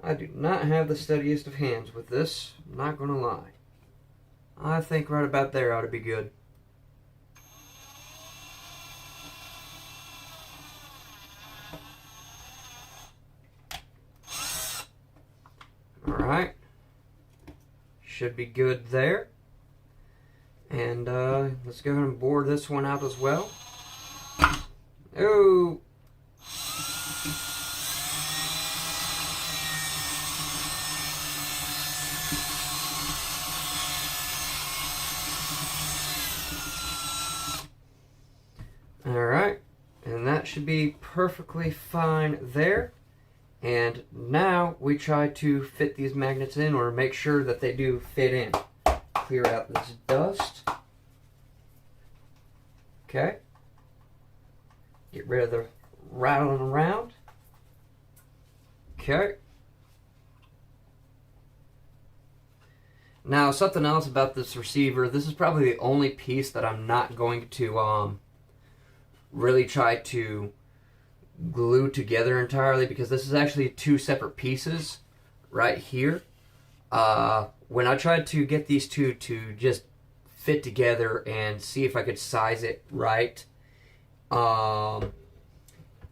I do not have the steadiest of hands with this, I'm not going to lie. I think right about there ought to be good. Alright, should be good there. And let's go ahead and bore this one out as well. Oh! Alright, and that should be perfectly fine there. And now we try to fit these magnets in, or make sure that they do fit in. Clear out this dust. Okay. Get rid of the rattling around. Okay. Now, something else about this receiver. This is probably the only piece that I'm not going to really try to glue together entirely, because this is actually two separate pieces right here. When I tried to get these two to just fit together and see if I could size it right,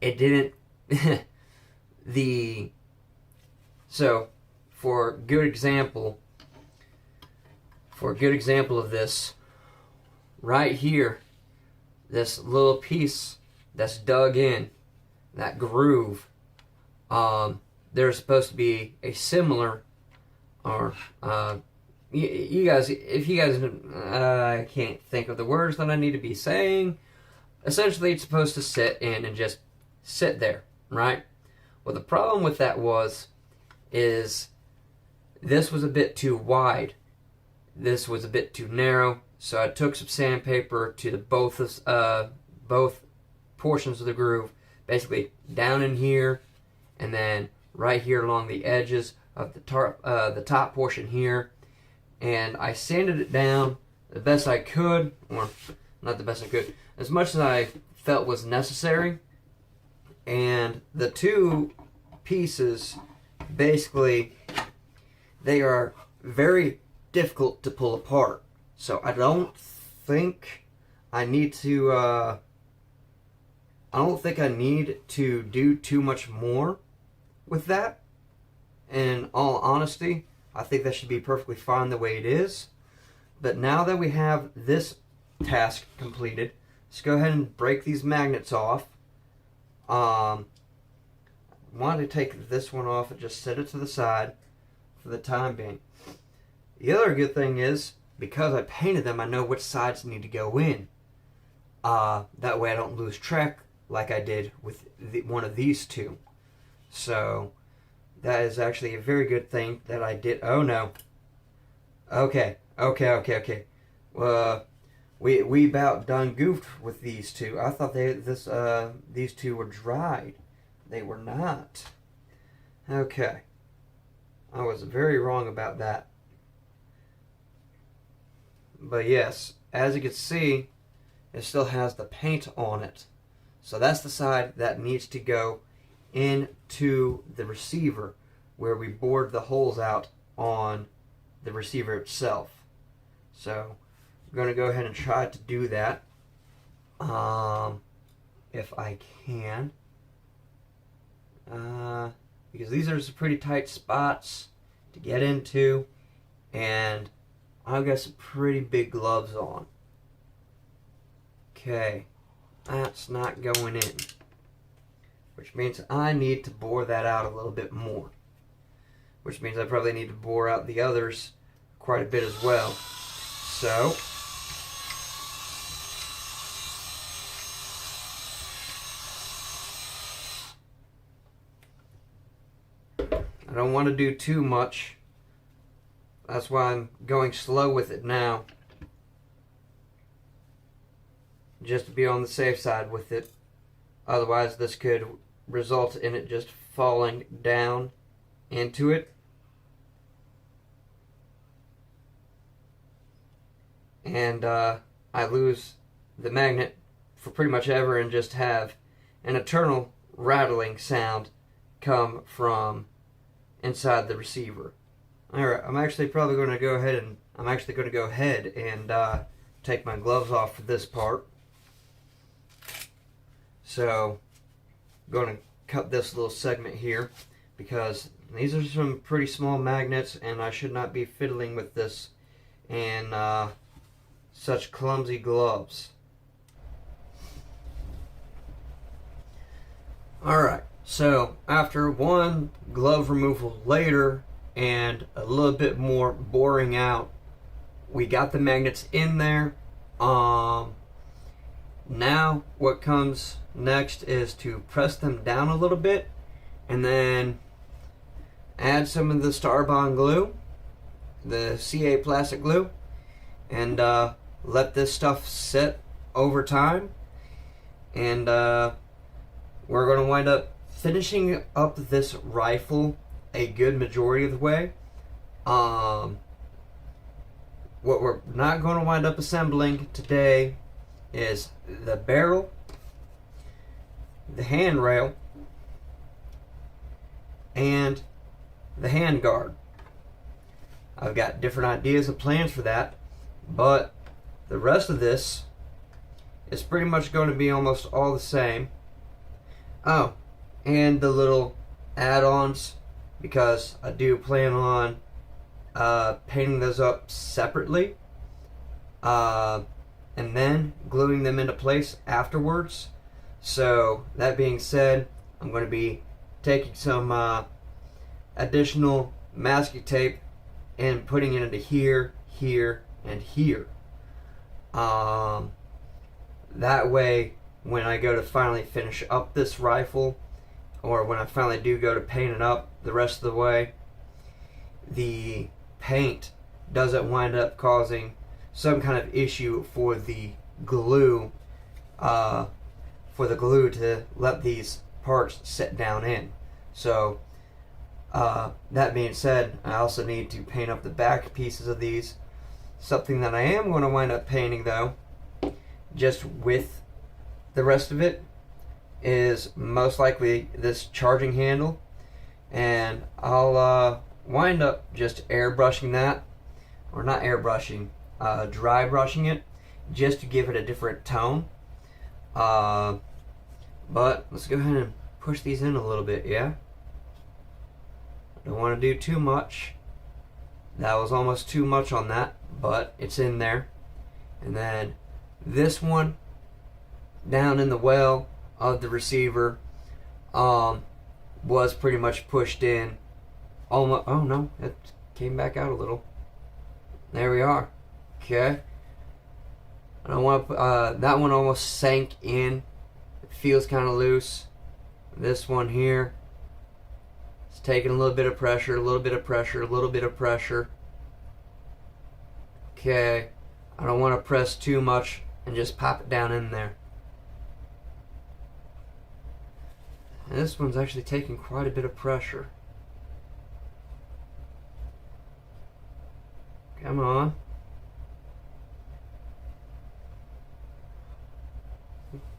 it didn't. So for a good example of this, right here, this little piece that's dug in, that groove, there's supposed to be a similar, or you guys, if you guys, I can't think of the words that I need to be saying. Essentially, it's supposed to sit in and just sit there, right? Well, the problem with that is this was a bit too wide. This was a bit too narrow. So I took some sandpaper to both portions of the groove, basically down in here, and then right here along the edges of the top portion here, and I sanded it down the best I could, or not the best I could, as much as I felt was necessary. And the two pieces, basically, they are very difficult to pull apart. So I don't think I need to I don't think I need to do too much more with that. In all honesty, I think that should be perfectly fine the way it is. But now that we have this task completed, let's go ahead and break these magnets off. I wanted to take this one off and just set it to the side for the time being. The other good thing is, because I painted them, I know which sides need to go in. That way I don't lose track like I did with one of these two. So that is actually a very good thing that I did. Oh no. Okay. We about done goofed with these two. I thought these two were dried. They were not. Okay. I was very wrong about that. But yes, as you can see, it still has the paint on it. So that's the side that needs to go into the receiver, where we bored the holes out on the receiver itself. So I'm going to go ahead and try to do that, if I can, because these are some pretty tight spots to get into, and I've got some pretty big gloves on. Okay, that's not going in, which means I need to bore that out a little bit more, which means I probably need to bore out the others quite a bit as well. So I don't want to do too much. That's why I'm going slow with it now, just to be on the safe side with it. Otherwise this could result in it just falling down into it, and I lose the magnet for pretty much ever and just have an eternal rattling sound come from inside the receiver. Alright, I'm actually going to go ahead and take my gloves off for this part. So I'm going to cut this little segment here, because these are some pretty small magnets and I should not be fiddling with this in such clumsy gloves. Alright, so after one glove removal later and a little bit more boring out, we got the magnets in there. Now what comes next is to press them down a little bit and then add some of the Starbond glue, the CA plastic glue, and let this stuff set over time. And we're going to wind up finishing up this rifle a good majority of the way. What we're not going to wind up assembling today is the barrel, the handrail, and the handguard. I've got different ideas and plans for that, but the rest of this is pretty much going to be almost all the same. Oh, and the little add-ons, because I do plan on painting those up separately, and then gluing them into place afterwards. So that being said, I'm going to be taking some additional masking tape and putting it into here, here, and here. That way, when I go to finally finish up this rifle, or when I finally do go to paint it up the rest of the way, the paint doesn't wind up causing some kind of issue for the glue, to let these parts sit down in. So that being said, I also need to paint up the back pieces of these. Something that I am going to wind up painting though, just with the rest of it, is most likely this charging handle, and I'll wind up just airbrushing that, or not airbrushing, dry brushing it, just to give it a different tone. But let's go ahead and push these in a little bit, yeah? Don't want to do too much. That was almost too much on that, but it's in there. And then this one down in the well of the receiver was pretty much pushed in. Almost, oh no, it came back out a little. There we are. Okay. I don't want to, that one almost sank in. It feels kind of loose. This one here, it's taking a little bit of pressure, a little bit of pressure, a little bit of pressure. Okay. I don't want to press too much and just pop it down in there. And this one's actually taking quite a bit of pressure. Come on.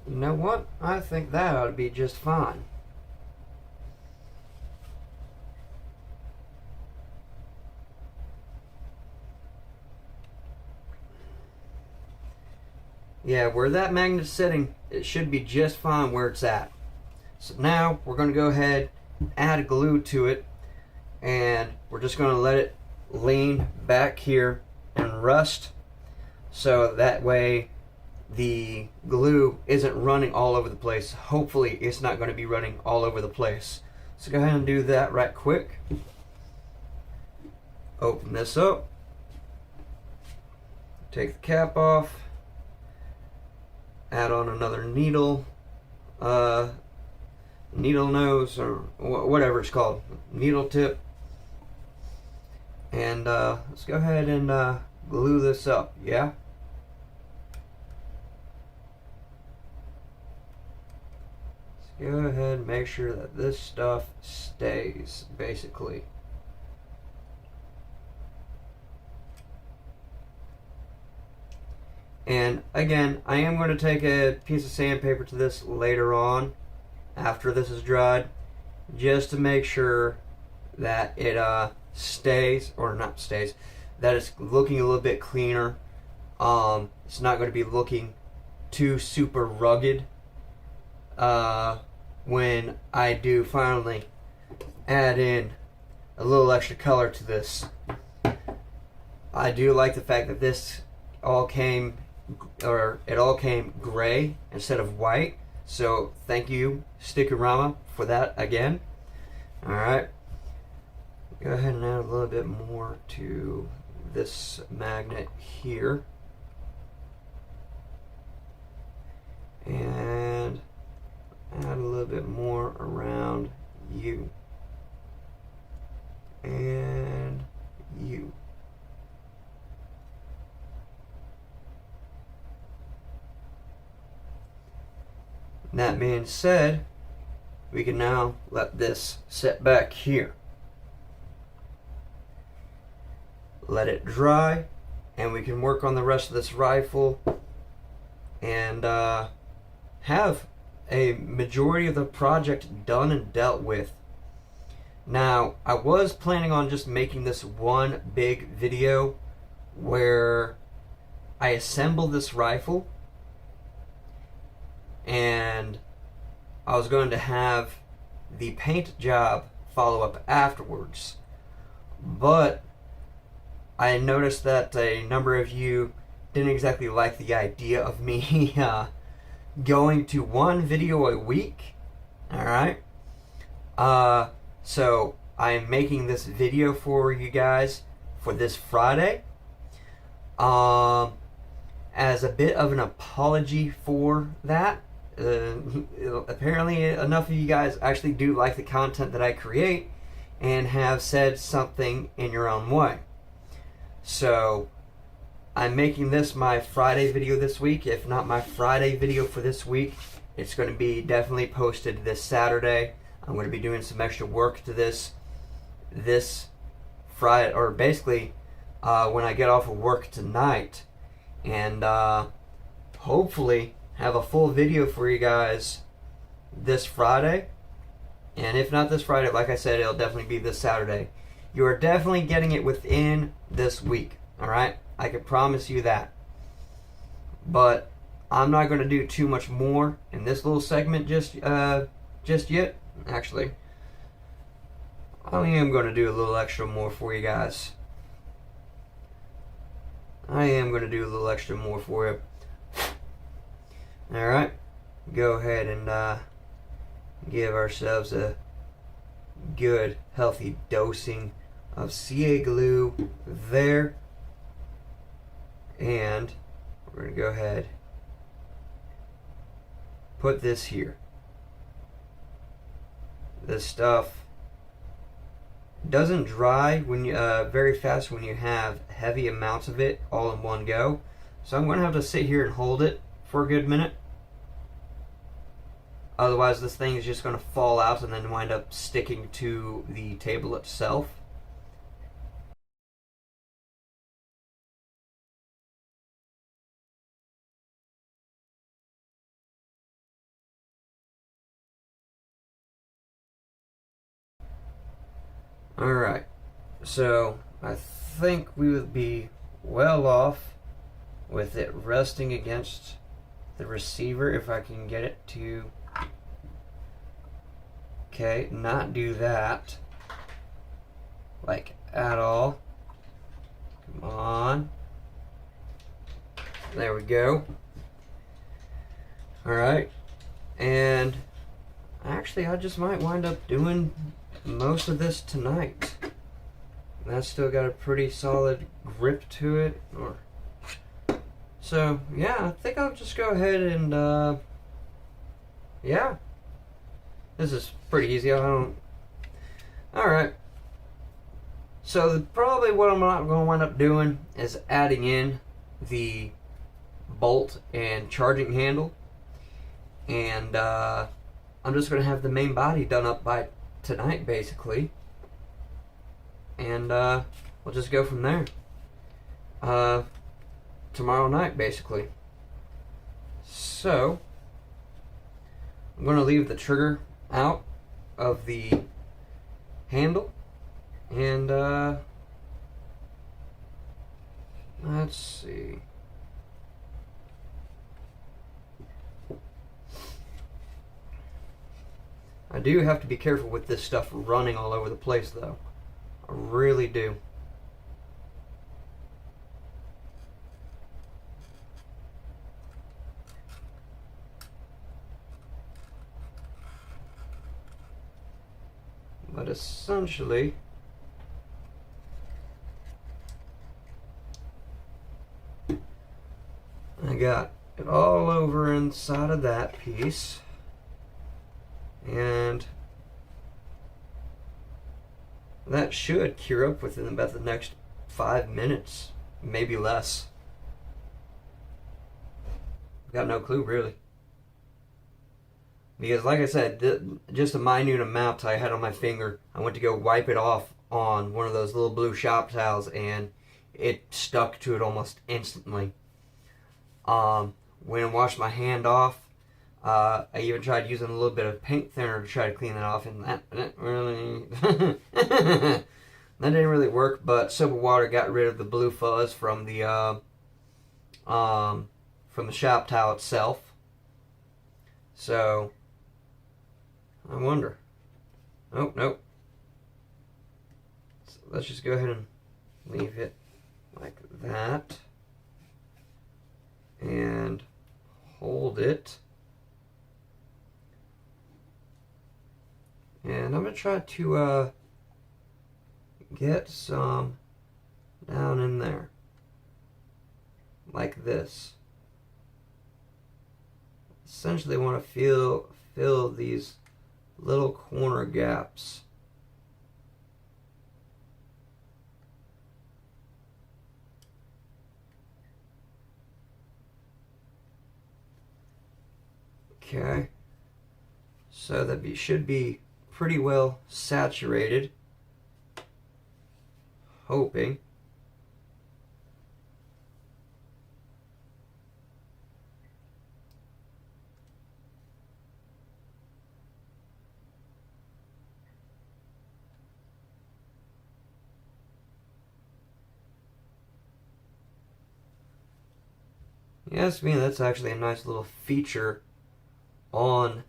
You know what? I think that ought to be just fine. Yeah, where that magnet's sitting, it should be just fine where it's at. So now we're going to go ahead, add glue to it, and we're just going to let it lean back here and rust, so that way the glue isn't running all over the place. Hopefully it's not going to be running all over the place. So go ahead and do that right quick. Open this up, take the cap off, add on another needle, needle nose, or whatever it's called, needle tip, and let's go ahead and glue this up, yeah? Let's go ahead and make sure that this stuff stays, basically. And again, I am going to take a piece of sandpaper to this later on, after this is dried, just to make sure that it stays, or not stays, that it's looking a little bit cleaner. It's not going to be looking too super rugged when I do finally add in a little extra color to this. I do like the fact that this all came, or it all came gray instead of white. So thank you, Stickerama, for that again. Alright. Go ahead and add a little bit more to this magnet here. And add a little bit more around you. And you. That being said, we can now let this sit back here. Let it dry, and we can work on the rest of this rifle and have a majority of the project done and dealt with. Now, I was planning on just making this one big video where I assemble this rifle, and I was going to have the paint job follow up afterwards. But I noticed that a number of you didn't exactly like the idea of me going to one video a week. Alright? So I'm making this video for you guys for this Friday. As a bit of an apology for that. Apparently enough of you guys actually do like the content that I create and have said something in your own way. So I'm making this my Friday video this week. If not my Friday video for this week, it's going to be definitely posted this Saturday. I'm going to be doing some extra work to this Friday, or basically when I get off of work tonight, and hopefully have a full video for you guys this Friday. And if not this Friday, like I said, it'll definitely be this Saturday. You are definitely getting it within this week, alright? I can promise you that. But I'm not going to do too much more in this little segment just yet. Actually, I am going to do a little extra more for you guys. I am going to do a little extra more for you. Alright, go ahead and give ourselves a good, healthy dosing of CA glue there. And we're going to go ahead, put this here. This stuff doesn't dry when you very fast when you have heavy amounts of it all in one go. So I'm going to have to sit here and hold it for a good minute. Otherwise this thing is just going to fall out and then wind up sticking to the table itself. Alright, so I think we would be well off with it resting against the receiver if I can get it to, okay, not do that like at all. Come on. There we go. Alright, and actually I just might wind up doing most of this tonight. That's still got a pretty solid grip to it. So yeah, I think I'll just go ahead and yeah, this is pretty easy. I don't. All right. So probably what I'm not going to wind up doing is adding in the bolt and charging handle, and I'm just going to have the main body done up by tonight basically, and we'll just go from there tomorrow night basically. So I'm going to leave the trigger out of the handle, and let's see. I do have to be careful with this stuff running all over the place though. I really do. But essentially, I got it all over inside of that piece. And that should cure up within about the next 5 minutes, maybe less. Got no clue really. Because like I said, just a minute amount I had on my finger, I went to go wipe it off on one of those little blue shop towels and it stuck to it almost instantly. When I washed my hand off, I even tried using a little bit of paint thinner to try to clean it off, and that really that didn't really work. But soap and water got rid of the blue fuzz from the shop towel itself. So I wonder. Oh nope. So let's just go ahead and leave it like that and hold it. And I'm going to try to get some down in there, like this. Essentially want to fill these little corner gaps. Okay, so that should be pretty well saturated. Hoping. Yes, me, that's actually a nice little feature on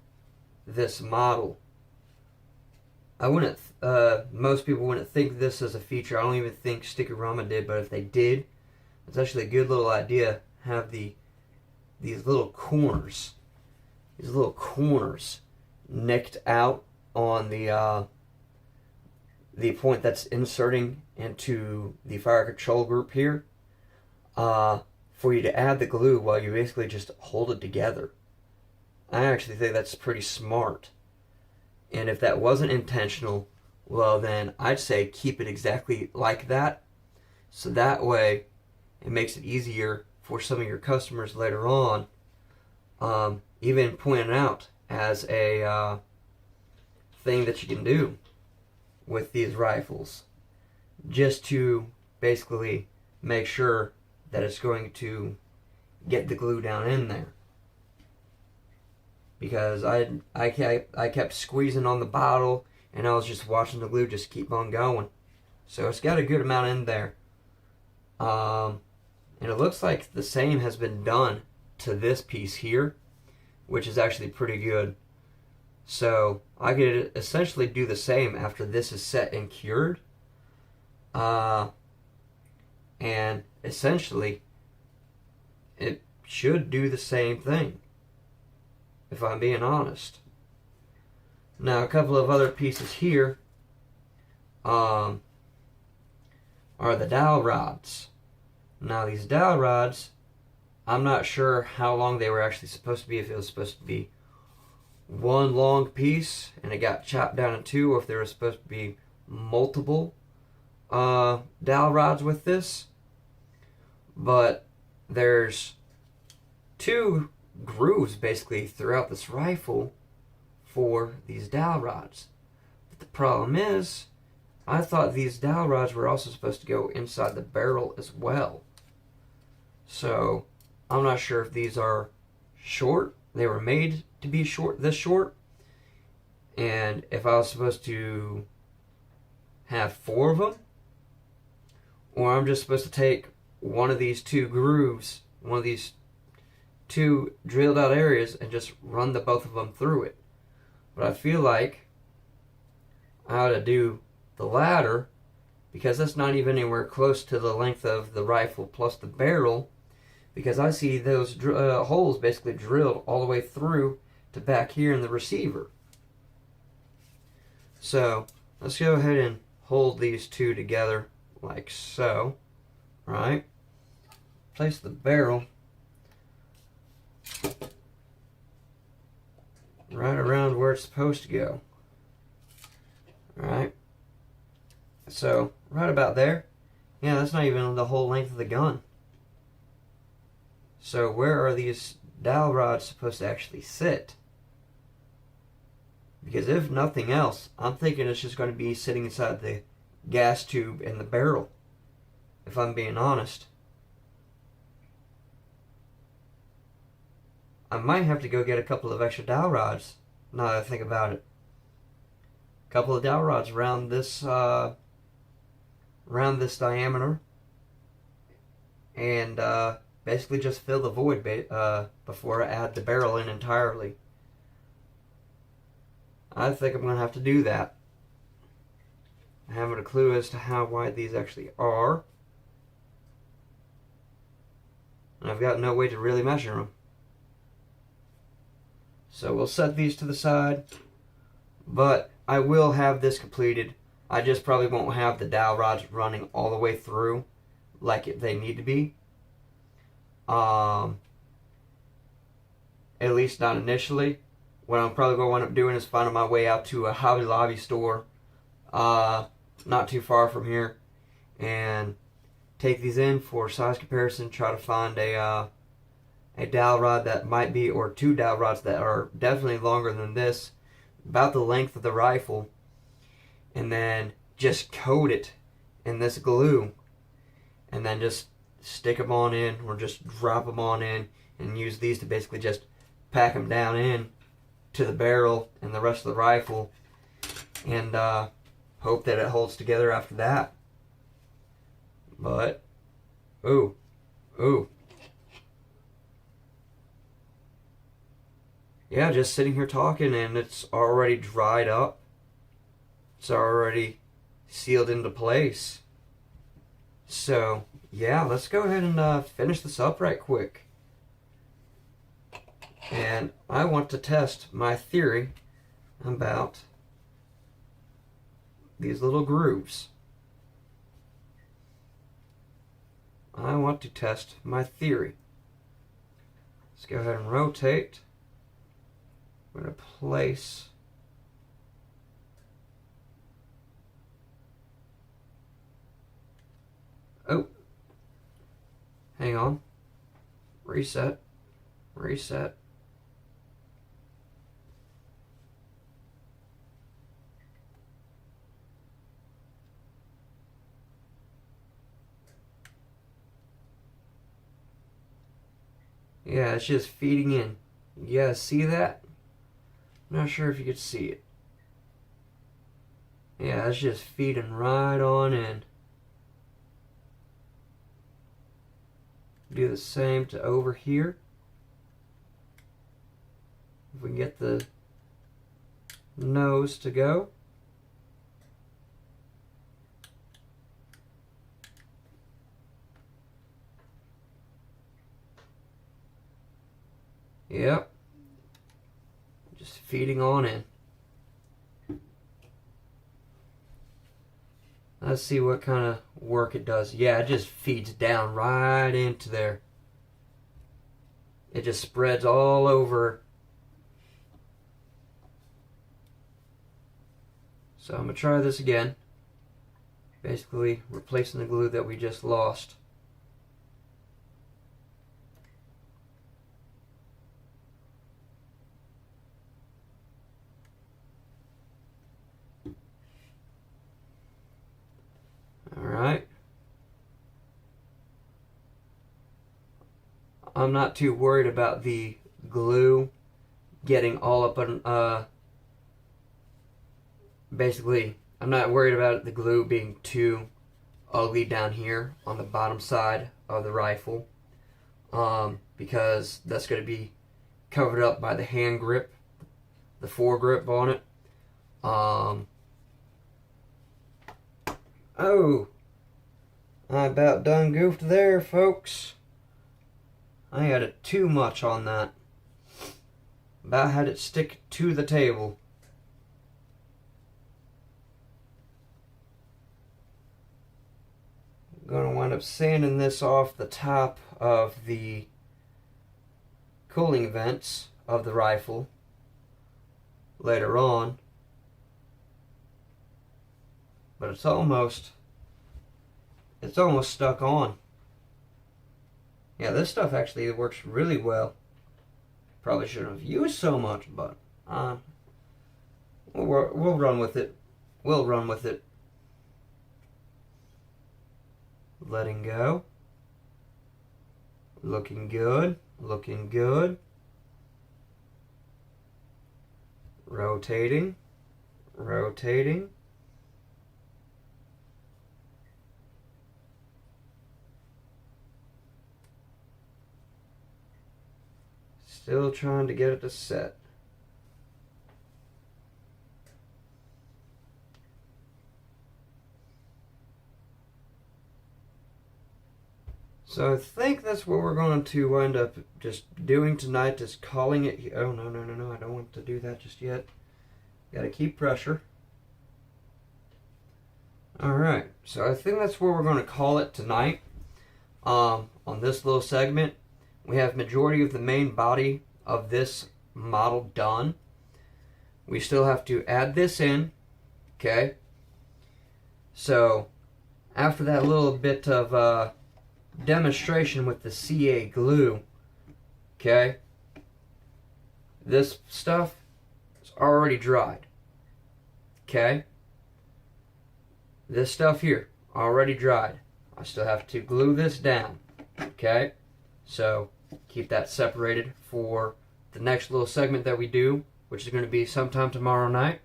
this model. I wouldn't, most people wouldn't think this as a feature. I don't even think Stickerama did, but if they did, it's actually a good little idea. Have these little corners, nicked out on the point that's inserting into the fire control group here, for you to add the glue while you basically just hold it together. I actually think that's pretty smart. And if that wasn't intentional, well then I'd say keep it exactly like that. So that way it makes it easier for some of your customers later on, even pointing out as a thing that you can do with these rifles, just to basically make sure that it's going to get the glue down in there. Because I kept squeezing on the bottle, and I was just watching the glue just keep on going. So it's got a good amount in there. And it looks like the same has been done to this piece here, which is actually pretty good. So I could essentially do the same after this is set and cured. And essentially, it should do the same thing, if I'm being honest. Now, a couple of other pieces here are the dowel rods. Now, these dowel rods, I'm not sure how long they were actually supposed to be, if it was supposed to be one long piece and it got chopped down in two, or if there was supposed to be multiple dowel rods with this. But there's two grooves basically throughout this rifle for these dowel rods. But the problem is, I thought these dowel rods were also supposed to go inside the barrel as well. So I'm not sure if these are short. They were made to be short, this short, and if I was supposed to have 4 of them, or I'm just supposed to take one of these two grooves, one of these two drilled out areas, and just run the both of them through it. But I feel like I ought to do the latter, because that's not even anywhere close to the length of the rifle plus the barrel, because I see those holes basically drilled all the way through to back here in the receiver. So let's go ahead and hold these two together like so. Right? Place the barrel right around where it's supposed to go. Alright? So, right about there. Yeah, that's not even the whole length of the gun. So, where are these dowel rods supposed to actually sit? Because if nothing else, I'm thinking it's just going to be sitting inside the gas tube and the barrel, if I'm being honest. I might have to go get a couple of extra dowel rods, now that I think about it. A couple of dowel rods around this diameter, and basically just fill the void before I add the barrel in entirely. I think I'm going to have to do that. I haven't a clue as to how wide these actually are, and I've got no way to really measure them. So we'll set these to the side, but I will have this completed. I just probably won't have the dowel rods running all the way through like they need to be. At least not initially. What I'm probably going to wind up doing is finding my way out to a Hobby Lobby store not too far from here, and take these in for size comparison, try to find a dowel rod that might be, or two dowel rods that are definitely longer than this, about the length of the rifle, and then just coat it in this glue, and then just stick them on in, or just drop them on in, and use these to basically just pack them down in to the barrel and the rest of the rifle, and hope that it holds together after that. But ooh, yeah, just sitting here talking and it's already dried up. It's already sealed into place. So, yeah, let's go ahead and finish this up right quick. And I want to test my theory about these little grooves. I want to test my theory. Let's go ahead and rotate. I'm going to place oh, hang on, reset, reset. Yeah, it's just feeding in. You guys see that? I'm not sure if you could see it. Yeah, it's just feeding right on in. Do the same to over here. If we can get the nose to go. Yep. Just feeding on in. Let's see what kind of work it does. Yeah, it just feeds down right into there. It just spreads all over. So I'm going to try this again. Basically replacing the glue that we just lost. Alright. I'm not too worried about the glue getting all up on, basically, I'm not worried about the glue being too ugly down here on the bottom side of the rifle, because that's going to be covered up by the hand grip, the foregrip on it. Oh, I about done goofed there, folks. I had it too much on that. About had it stick to the table. I'm going to wind up sanding this off the top of the cooling vents of the rifle later on. But it's almost stuck on. Yeah, this stuff actually works really well. Probably shouldn't have used so much, but we'll run with it. We'll run with it. Letting go. Looking good. Looking good. Rotating. Rotating. Still trying to get it to set. So I think that's what we're going to wind up just doing tonight, is calling it. Oh, no, I don't want to do that just yet. Got to keep pressure. Alright, so I think that's where we're going to call it tonight. On this little segment, we have majority of the main body of this model done. We still have to add this in, okay? So, after that little bit of demonstration with the CA glue, okay? This stuff is already dried, okay? This stuff here, already dried. I still have to glue this down, okay? So, keep that separated for the next little segment that we do, which is going to be sometime tomorrow night.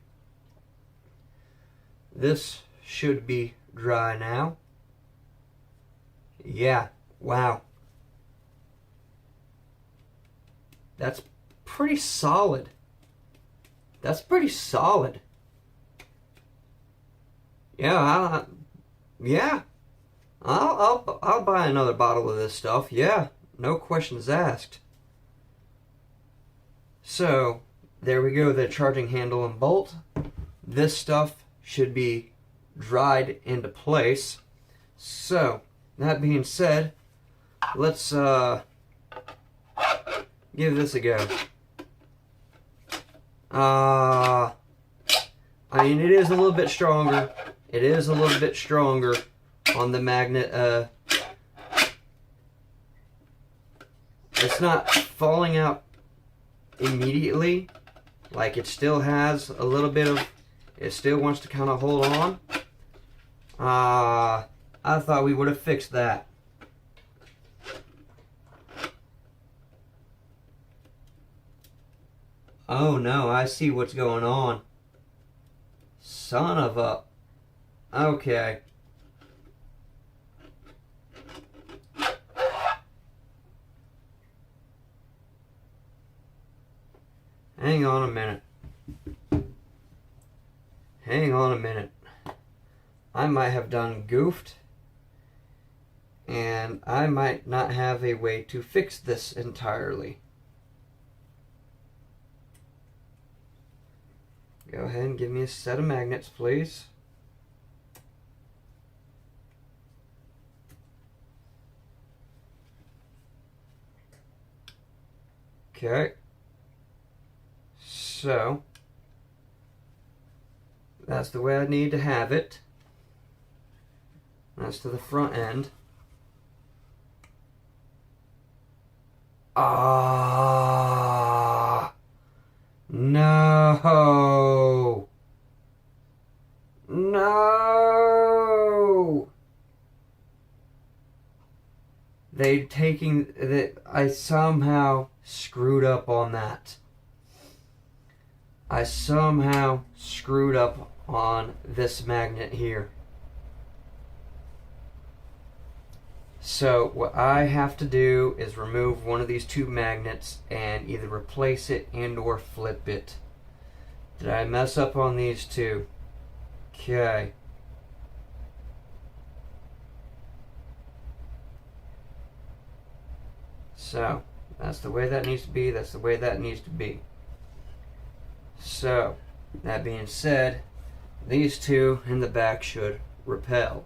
This should be dry now. Yeah, wow. That's pretty solid. That's pretty solid. Yeah, I'll buy another bottle of this stuff. Yeah, no questions asked. So, there we go, the charging handle and bolt. This stuff should be dried into place. So, that being said, let's give this a go. I mean, it is a little bit stronger. It is a little bit stronger on the magnet. It's not falling out immediately. Like, it still has a little bit of, it still wants to kind of hold on. I thought we would have fixed that. Oh no, I see what's going on. Son of a... Okay. Hang on a minute. Hang on a minute. I might have done goofed, and I might not have a way to fix this entirely. Go ahead and give me a set of magnets, please. Okay. So, that's the way I need to have it. That's to the front end. Ah, no. No. I somehow screwed up on that. I somehow screwed up on this magnet here. So what I have to do is remove one of these two magnets and either replace it and or flip it. Did I mess up on these two? Okay. So that's the way that needs to be. That's the way that needs to be. So, that being said, these two in the back should repel.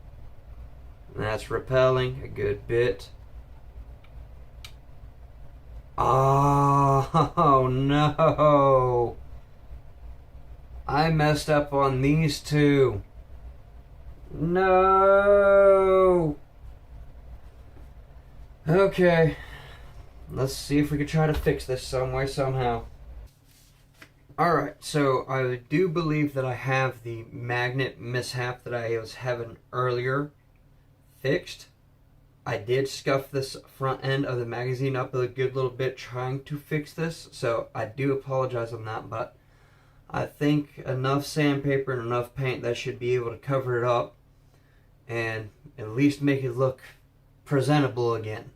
And that's repelling a good bit. Oh no! I messed up on these two. No! Okay. Let's see if we can try to fix this some way, somehow. Alright, so I do believe that I have the magnet mishap that I was having earlier fixed. I did scuff this front end of the magazine up a good little bit trying to fix this, so I do apologize on that, but I think enough sandpaper and enough paint that should be able to cover it up and at least make it look presentable again.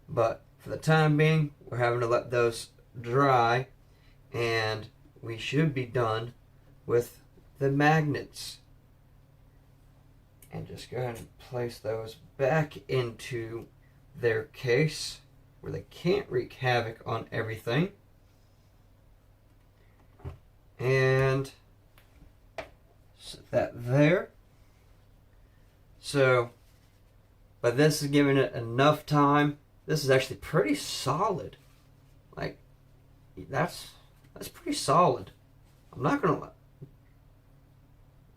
But for the time being, we're having to let those dry, and we should be done with the magnets. And just go ahead and place those back into their case where they can't wreak havoc on everything. And set that there. So, but this is giving it enough time. This is actually pretty solid. Like, that's pretty solid. I'm not gonna lie.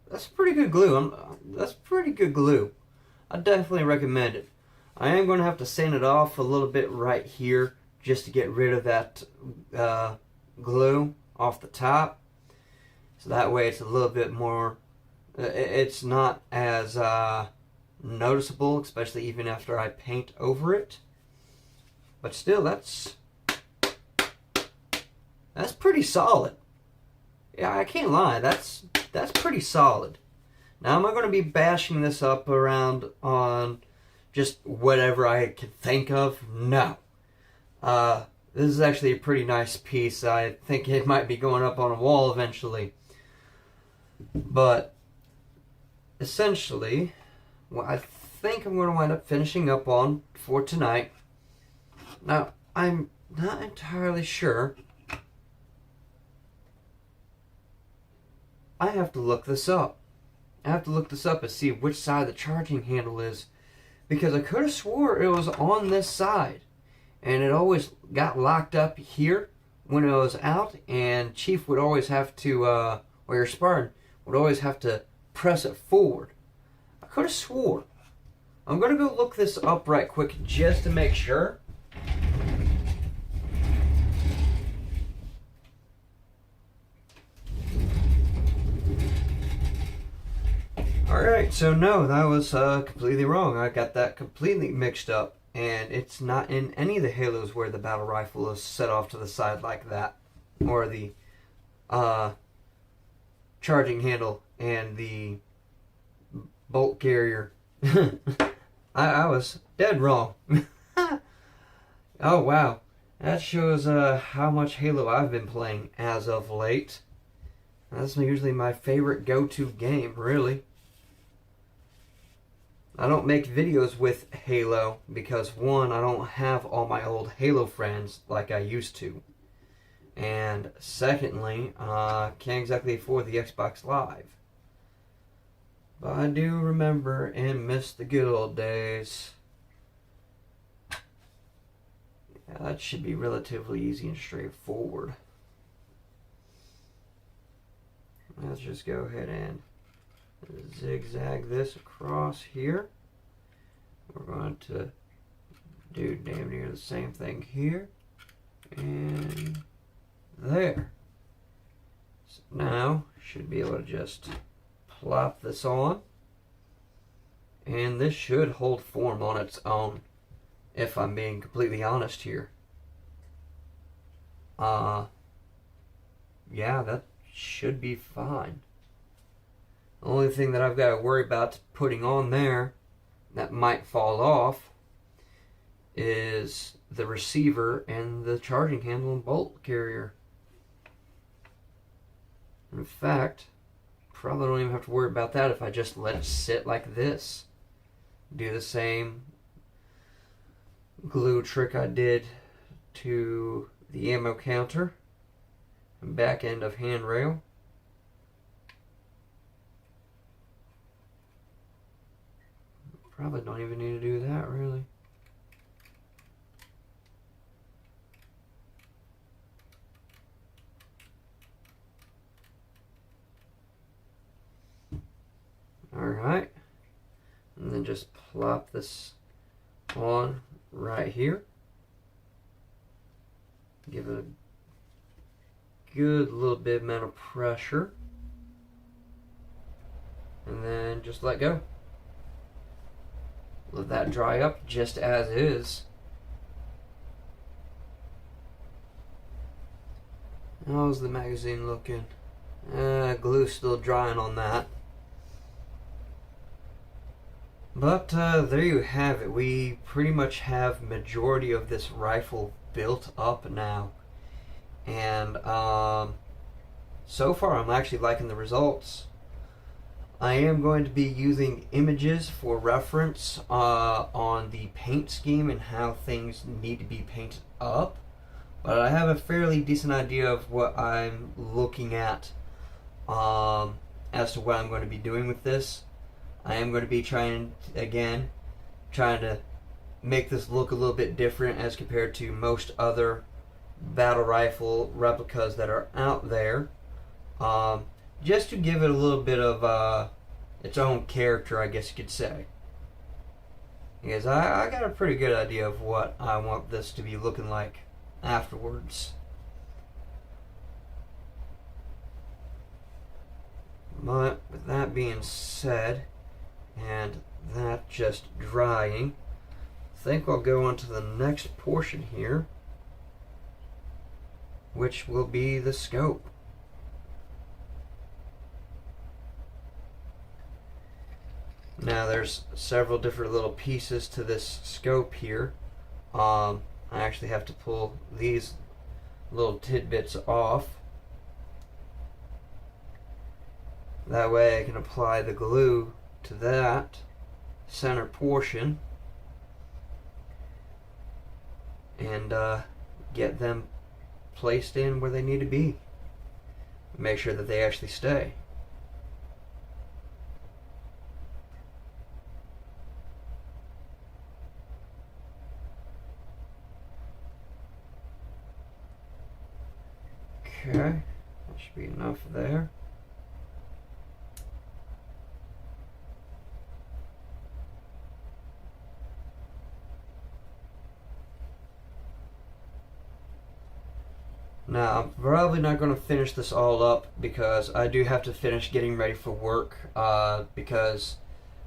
That's pretty good glue. That's pretty good glue. I definitely recommend it. I am going to have to sand it off a little bit right here just to get rid of that glue off the top. So that way it's a little bit more, it's not as noticeable, especially even after I paint over it. But still, that's pretty solid. Yeah, I can't lie. That's pretty solid. Now, am I going to be bashing this up around on just whatever I can think of? No. This is actually a pretty nice piece. I think it might be going up on a wall eventually. But essentially, what I think I'm going to wind up finishing up on for tonight. Now, I'm not entirely sure. I have to look this up. I have to look this up and see which side the charging handle is, because I could have swore it was on this side, and it always got locked up here when it was out, and Chief would always have to, or your Spartan would always have to press it forward. I could have swore. I'm going to go look this up right quick just to make sure. Alright, so no, that was completely wrong. I got that completely mixed up. And it's not in any of the Halos where the battle rifle is set off to the side like that. Or the charging handle and the bolt carrier. I was dead wrong. Oh wow. That shows how much Halo I've been playing as of late. That's usually my favorite go-to game, really. I don't make videos with Halo because, one, I don't have all my old Halo friends like I used to. And secondly, can't exactly afford the Xbox Live. But I do remember and miss the good old days. Yeah, that should be relatively easy and straightforward. Let's just go ahead and zigzag this across here. We're going to do damn near the same thing here and there. So now should be able to just plop this on, and this should hold form on its own, if I'm being completely honest here. Yeah, that should be fine. The only thing that I've got to worry about putting on there that might fall off is the receiver and the charging handle and bolt carrier. In fact, probably don't even have to worry about that if I just let it sit like this. Do the same glue trick I did to the ammo counter and back end of handrail. Probably don't even need to do that, really. Alright. And then just plop this on right here. Give it a good little bit amount of pressure. And then just let go. Let that dry up just as is. How's the magazine looking? Glue's still drying on that. But there you have it. We pretty much have majority of this rifle built up now. And so far I'm actually liking the results. I am going to be using images for reference on the paint scheme and how things need to be painted up. But I have a fairly decent idea of what I'm looking at as to what I'm going to be doing with this. I am going to be trying to make this look a little bit different as compared to most other battle rifle replicas that are out there. Just to give it a little bit of its own character, I guess you could say. Because I got a pretty good idea of what I want this to be looking like afterwards. But with that being said, and that just drying, I think I'll go on to the next portion here, which will be the scope. Now there's several different little pieces to this scope here. I I actually have to pull these little tidbits off. That way I can apply the glue to that center portion and get them placed in where they need to be. Make sure that they actually stay. Okay, that should be enough there. Now, I'm probably not going to finish this all up because I do have to finish getting ready for work. Because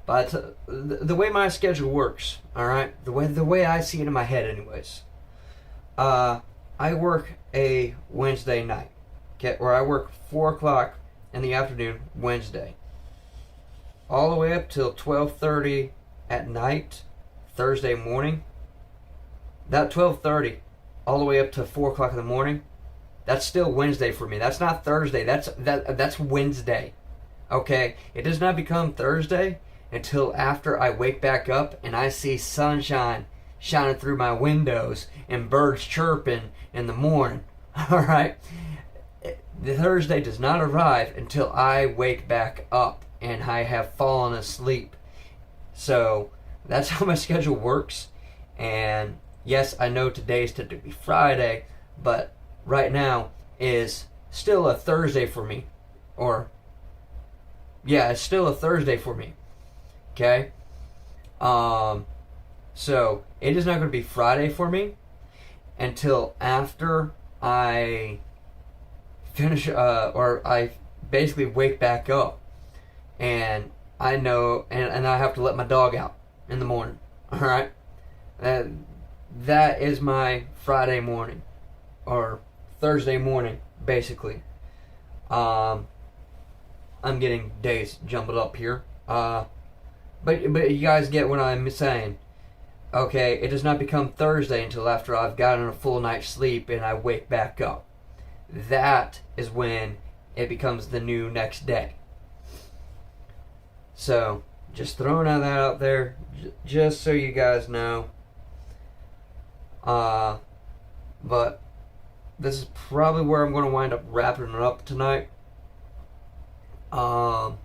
the way my schedule works, all right, the way I see it in my head, anyways. I work a Wednesday night, okay, or I work 4 o'clock in the afternoon Wednesday, all the way up till 12:30 at night Thursday morning. That 12:30 all the way up to 4 o'clock in the morning. That's still Wednesday for me. That's not Thursday. That's Wednesday. Okay? It does not become Thursday until after I wake back up and I see sunshine shining through my windows and birds chirping in the morning. Alright? The Thursday does not arrive until I wake back up and I have fallen asleep. So that's how my schedule works. And yes, I know today's typically Friday, but right now is still a Thursday for me. Or, yeah, it's still a Thursday for me. Okay? So, it is not going to be Friday for me until after I finish, or I basically wake back up. And I know, and I have to let my dog out in the morning. Alright? That is my Friday morning. Or Thursday morning, basically. I'm getting days jumbled up here. But you guys get what I'm saying. Okay, it does not become Thursday until after I've gotten a full night's sleep and I wake back up. That is when it becomes the new next day. So, just throwing that out there, just so you guys know. But this is probably where I'm going to wind up wrapping it up tonight. Oh,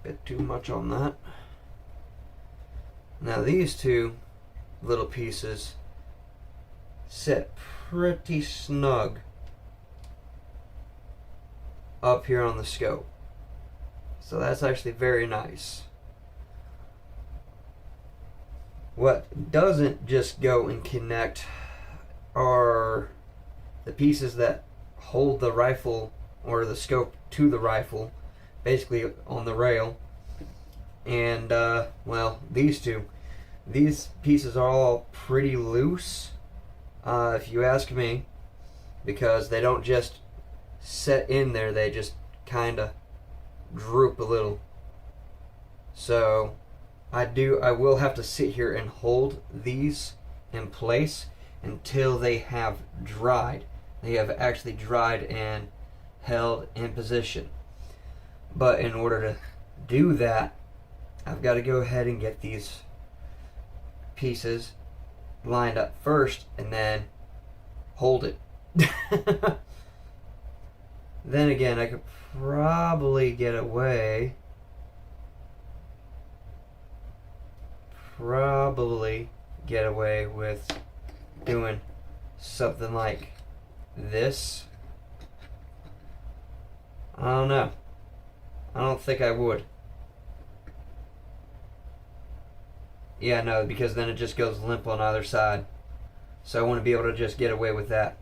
bit too much on that. Now these two little pieces sit pretty snug up here on the scope. So that's actually very nice. What doesn't just go and connect are the pieces that hold the rifle or the scope to the rifle, basically on the rail. And, well, these two. These pieces are all pretty loose, if you ask me, because they don't just set in there, they just kind of droop a little. So I will have to sit here and hold these in place until they have dried. They have actually dried and held in position. But in order to do that, I've got to go ahead and get these pieces lined up first and then hold it. Then again, I could probably get away with doing something like this. I don't know. I don't think I would. Yeah, no, because then it just goes limp on either side. So I want to be able to just get away with that.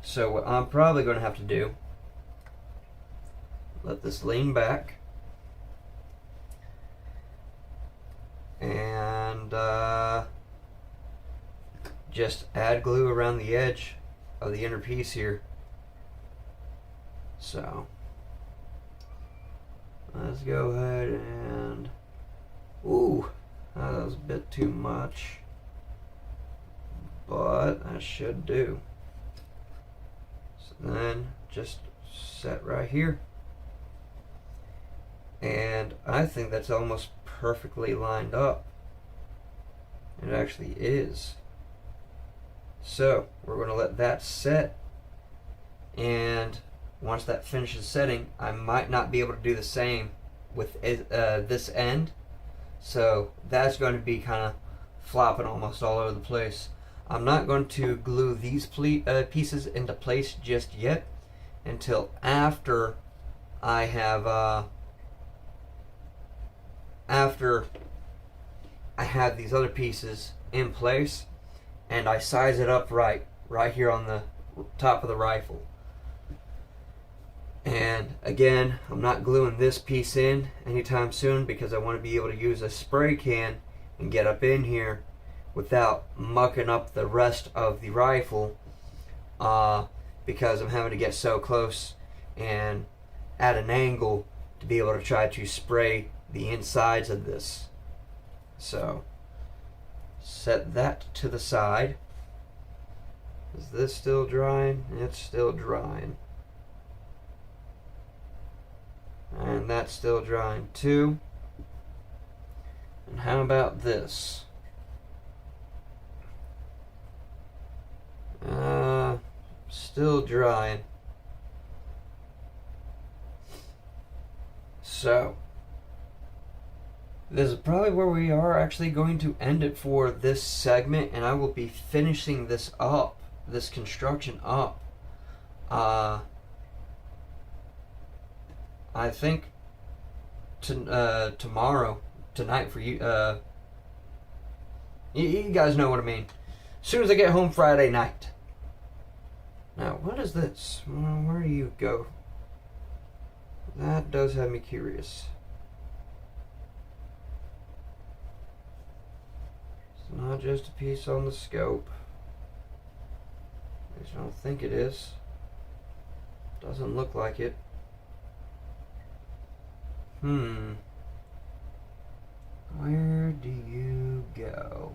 So what I'm probably going to have to do, let this lean back. And just add glue around the edge of the inner piece here. So let's go ahead and, ooh, That was a bit too much, but that should do. So then just set right here. And I think that's almost perfectly lined up. It actually is. So we're going to let that set, and once that finishes setting, I might not be able to do the same with this end, so that's going to be kind of flopping almost all over the place. I'm not going to glue these pieces into place just yet until after I have these other pieces in place and I size it up right here on the top of the rifle. And again, I'm not gluing this piece in anytime soon because I want to be able to use a spray can and get up in here without mucking up the rest of the rifle, because I'm having to get so close and at an angle to be able to try to spray the insides of this. So set that to the side. Is this still drying? It's still drying. And that's still drying too. And how about this? Still drying. So this is probably where we are actually going to end it for this segment, and I will be finishing this up, this construction up. I think tomorrow, tonight for you. You guys know what I mean. As soon as I get home Friday night. Now, what is this? Where do you go? That does have me curious. It's not just a piece on the scope. At least I don't think it is. Doesn't look like it. Where do you go?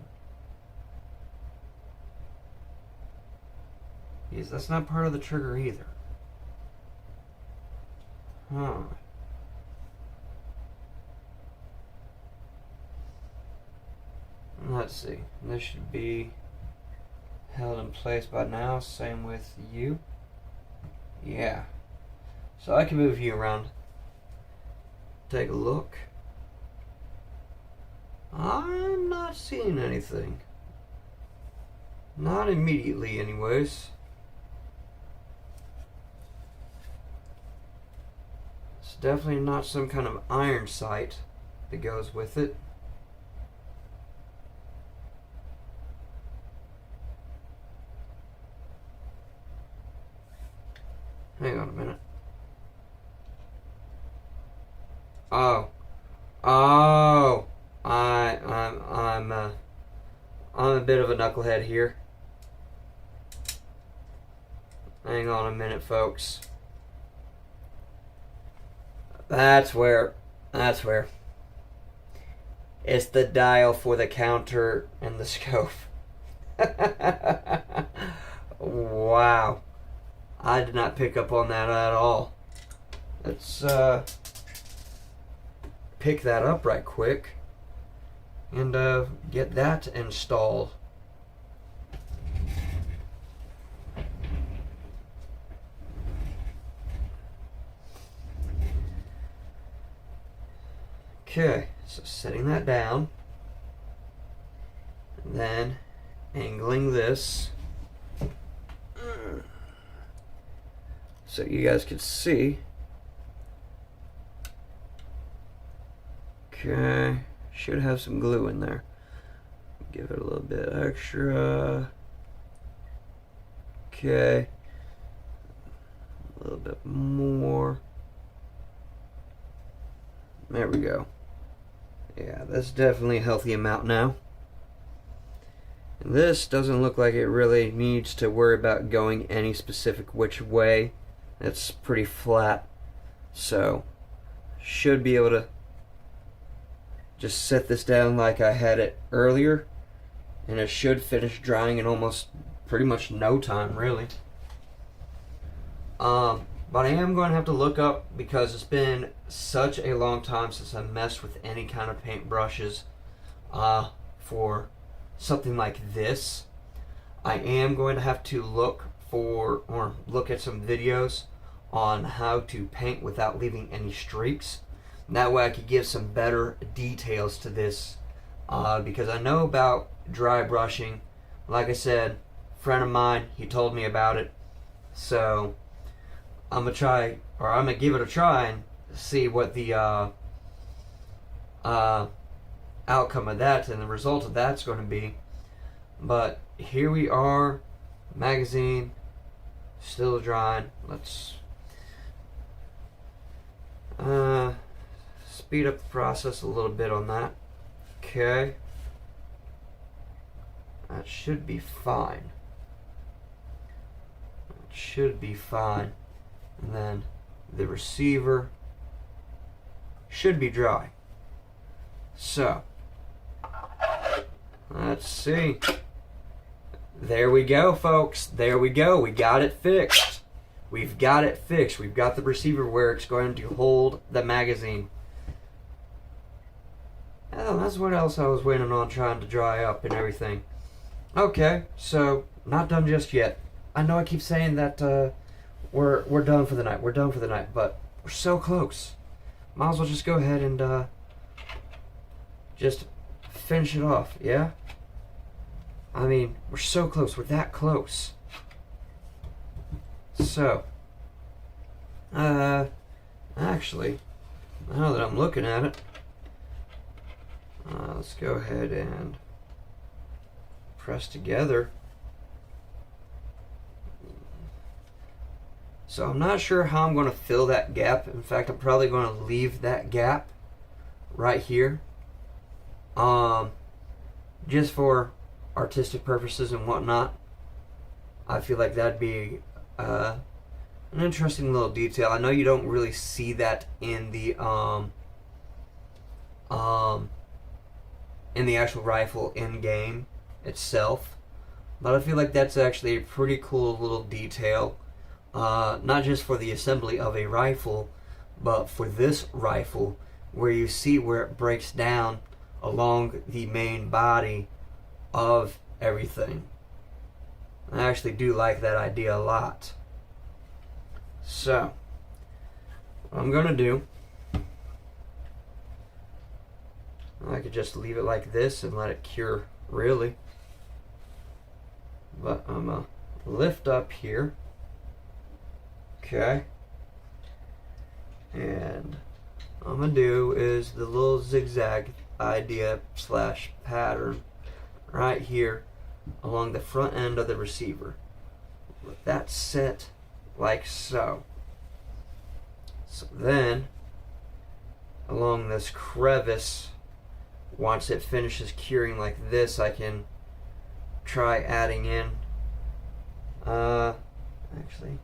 Yes, that's not part of the trigger either. Huh. Let's see. This should be held in place by now. Same with you. Yeah. So I can move you around. Take a look. I'm not seeing anything. Not immediately, anyways. It's definitely not some kind of iron sight that goes with it. Hang on a minute. I'm a bit of a knucklehead here. Hang on a minute, folks. That's where. It's the dial for the counter and the scope. Wow. I did not pick up on that at all. Let's pick that up right quick and get that installed. Okay, so setting that down, and then angling this so you guys can see. Okay, should have some glue in there. Give it a little bit extra. Okay, a little bit more. There we go. Yeah, that's definitely a healthy amount now. And this doesn't look like it really needs to worry about going any specific which way. It's pretty flat, so should be able to just set this down like I had it earlier, and it should finish drying in almost pretty much no time, really. But I am going to have to look up, because it's been such a long time since I messed with any kind of paint brushes for something like this. I am going to have to look at some videos on how to paint without leaving any streaks. And that way I could give some better details to this, because I know about dry brushing. Like I said, a friend of mine, he told me about it. So I'm gonna give it a try and see what the outcome of that and the result of that's going to be. But here we are, magazine still drying. Let's speed up the process a little bit on that. Okay, that should be fine. That should be fine. And then the receiver should be dry. So let's see. There we go, folks. There we go. We got it fixed. We've got it fixed. We've got the receiver where it's going to hold the magazine. Oh, that's what else I was waiting on, trying to dry up and everything. Okay, so not done just yet. I know I keep saying that we're done for the night. We're done for the night, but we're so close. Might as well just go ahead and just finish it off, yeah? I mean, we're so close. We're that close. So, actually, now that I'm looking at it, let's go ahead and press together. So I'm not sure how I'm going to fill that gap. In fact, I'm probably going to leave that gap right here, just for artistic purposes and whatnot. I feel like that'd be an interesting little detail. I know you don't really see that in the actual rifle in game itself, but I feel like that's actually a pretty cool little detail. Not just for the assembly of a rifle, but for this rifle, where you see where it breaks down along the main body of everything. I actually do like that idea a lot. So, what I'm going to do, I could just leave it like this and let it cure, really. But I'm going to lift up here. Okay, and what I'm gonna do is the little zigzag idea slash pattern right here along the front end of the receiver. Let that set like so. So then along this crevice, once it finishes curing like this, I can try adding in actually,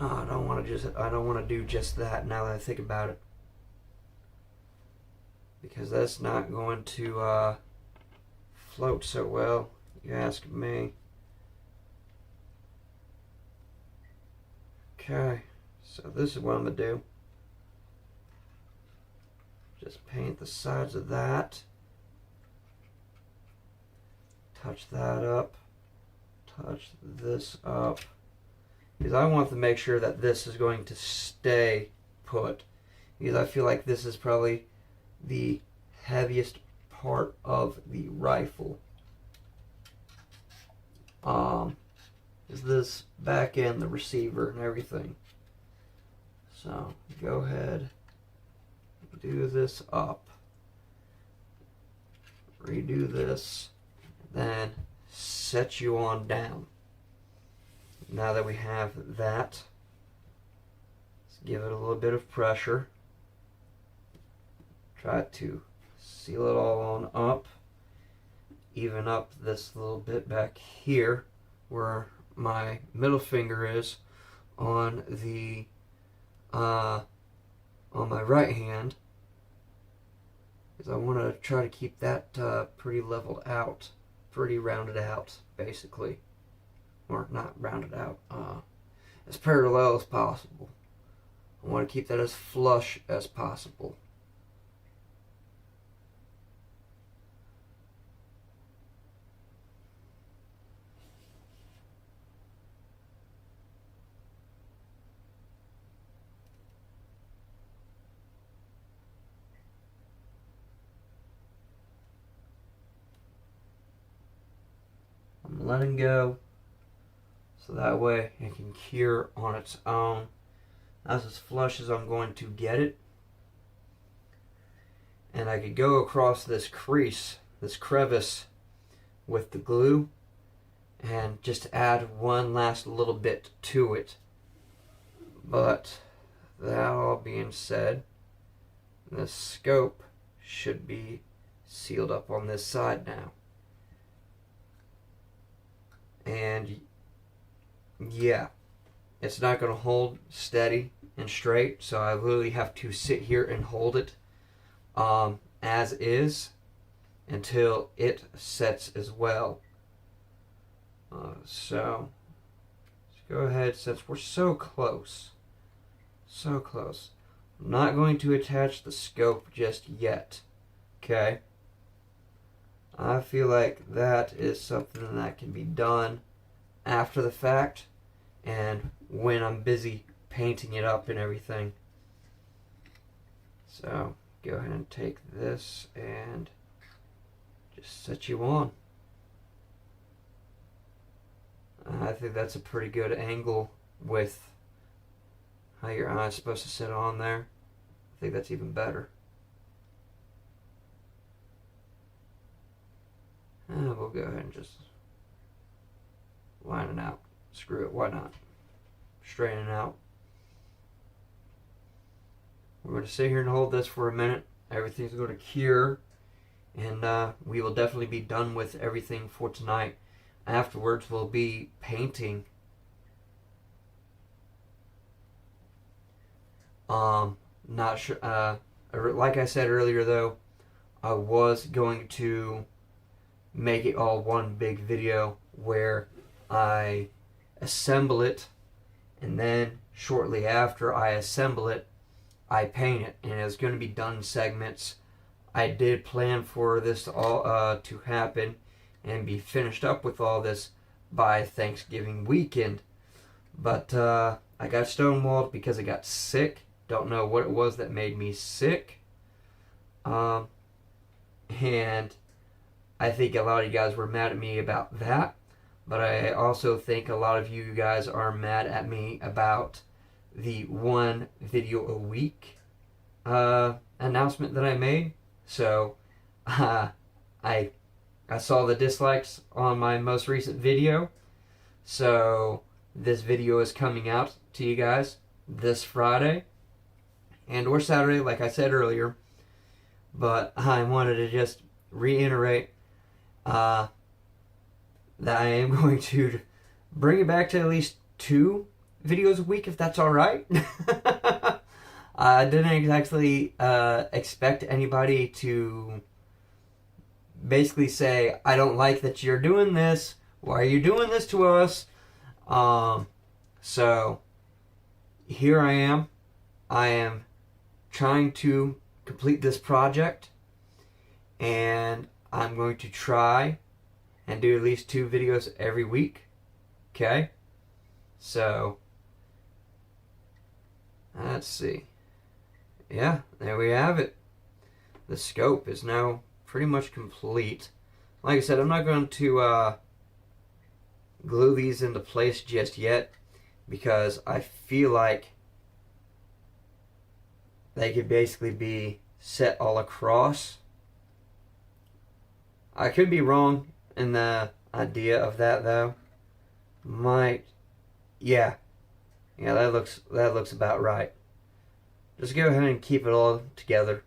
oh, I don't want to do just that now that I think about it, because that's not going to float so well, you ask me. Okay, so this is what I'm going to do. Just paint the sides of that. Touch that up. Touch this up. Because I want to make sure that this is going to stay put. Because I feel like this is probably the heaviest part of the rifle. Is this back end, the receiver and everything. So go ahead, do this up, redo this, then set you on down. Now that we have that, let's give it a little bit of pressure. Try to seal it all on up. Even up this little bit back here where my middle finger is on the on my right hand, because I want to try to keep that pretty leveled out, pretty rounded out, basically. Or not rounded out, as parallel as possible. I want to keep that as flush as possible. I'm letting go, so that way it can cure on its own. That's as flush as I'm going to get it. And I could go across this crease, this crevice, with the glue and just add one last little bit to it. But that all being said, the scope should be sealed up on this side now. And yeah, it's not going to hold steady and straight, so I literally have to sit here and hold it as is until it sets as well. So let's go ahead, since we're so close, I'm not going to attach the scope just yet, okay? I feel like that is something that can be done after the fact and when I'm busy painting it up and everything. So go ahead and take this and just set you on. I think that's a pretty good angle with how your eye is supposed to sit on there. I think that's even better. And we'll go ahead and just line it out. Screw it, why not? Straighten it out. We're going to sit here and hold this for a minute. Everything's going to cure, and we will definitely be done with everything for tonight. Afterwards, we'll be painting. Not sure. Like I said earlier, though, I was going to make it all one big video where I assemble it, and then shortly after I assemble it, I paint it, and it's going to be done in segments. I did plan for this all to happen and be finished up with all this by Thanksgiving weekend, but I got stonewalled because I got sick. Don't know what it was that made me sick, and I think a lot of you guys were mad at me about that, but I also think a lot of you guys are mad at me about the one video a week announcement that I made. So I saw the dislikes on my most recent video, so this video is coming out to you guys this Friday and or Saturday, like I said earlier. But I wanted to just reiterate that I am going to bring it back to at least 2 videos a week, if that's all right. I didn't exactly expect anybody to basically say, I don't like that you're doing this. Why are you doing this to us? So here I am. I am trying to complete this project, and I'm going to try and do at least 2 videos every week. Okay? So let's see. Yeah, there we have it. The scope is now pretty much complete. Like I said, I'm not going to glue these into place just yet because I feel like they could basically be set all across. I could be wrong in the idea of that, though. Yeah, that looks about right. Just go ahead and keep it all together.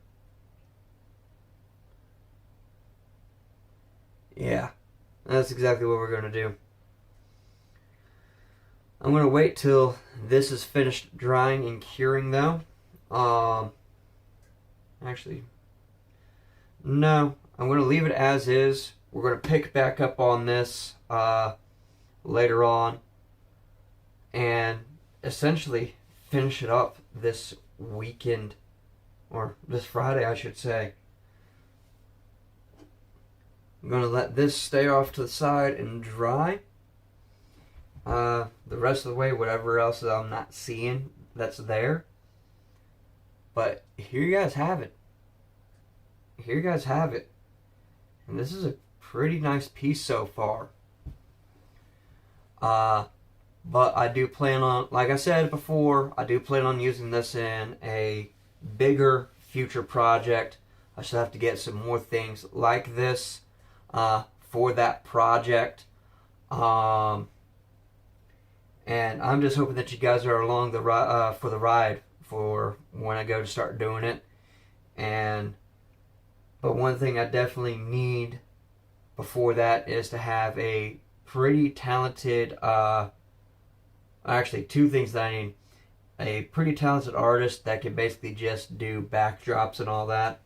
Yeah, that's exactly what we're going to do. I'm going to wait till this is finished drying and curing, though. Actually, no, I'm going to leave it as is. We're going to pick back up on this later on and essentially finish it up this weekend, or this Friday, I should say. I'm going to let this stay off to the side and dry. The rest of the way, whatever else that I'm not seeing that's there. But here you guys have it. Here you guys have it. And this is a pretty nice piece so far. But I do plan on, like I said before, I do plan on using this in a bigger future project. I should have to get some more things like this for that project. And I'm just hoping that you guys are along for the ride for when I go to start doing it. But one thing I definitely need before that is to have a pretty talented, actually two things that I need. A pretty talented artist that can basically just do backdrops and all that.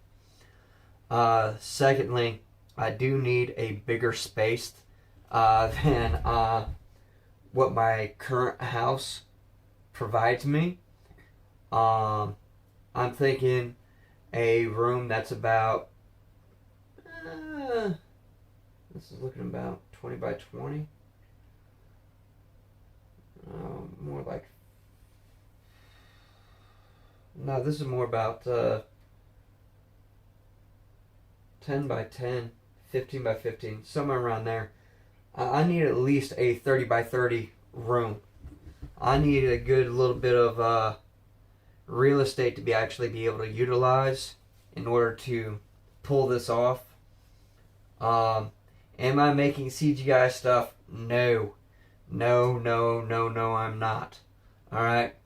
Secondly, I do need a bigger space than what my current house provides me. I'm thinking a room that's about this is looking about 20 by 20. More like, no, this is more about 10 by 10, 15 by 15, somewhere around there. I need at least a 30 by 30 room. I need a good little bit of real estate to actually be able to utilize in order to pull this off. Am I making CGI stuff? No. No, I'm not. Alright?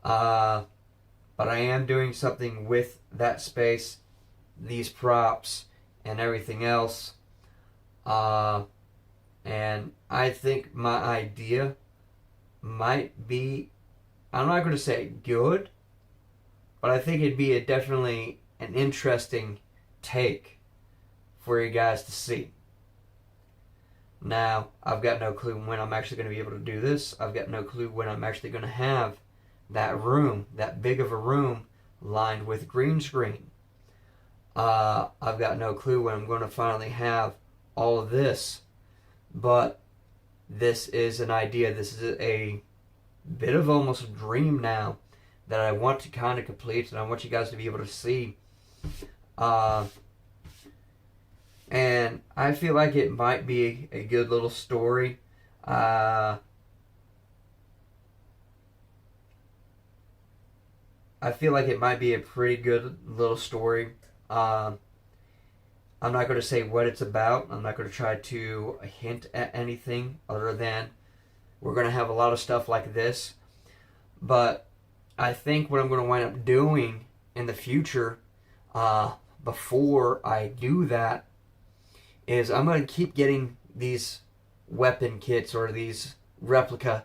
But I am doing something with that space, these props, and everything else. And I think my idea might be, I'm not going to say good, but I think it'd be definitely an interesting take for you guys to see. Now, I've got no clue when I'm actually going to be able to do this. I've got no clue when I'm actually going to have that room, that big of a room, lined with green screen. I've got no clue when I'm going to finally have all of this. But this is an idea. This is a bit of almost a dream now that I want to kind of complete, and I want you guys to be able to see. And I feel like it might be a good little story. I feel like it might be a pretty good little story. I'm not going to say what it's about. I'm not going to try to hint at anything other than we're going to have a lot of stuff like this. But I think what I'm going to wind up doing in the future, before I do that, is I'm going to keep getting these weapon kits or these weapon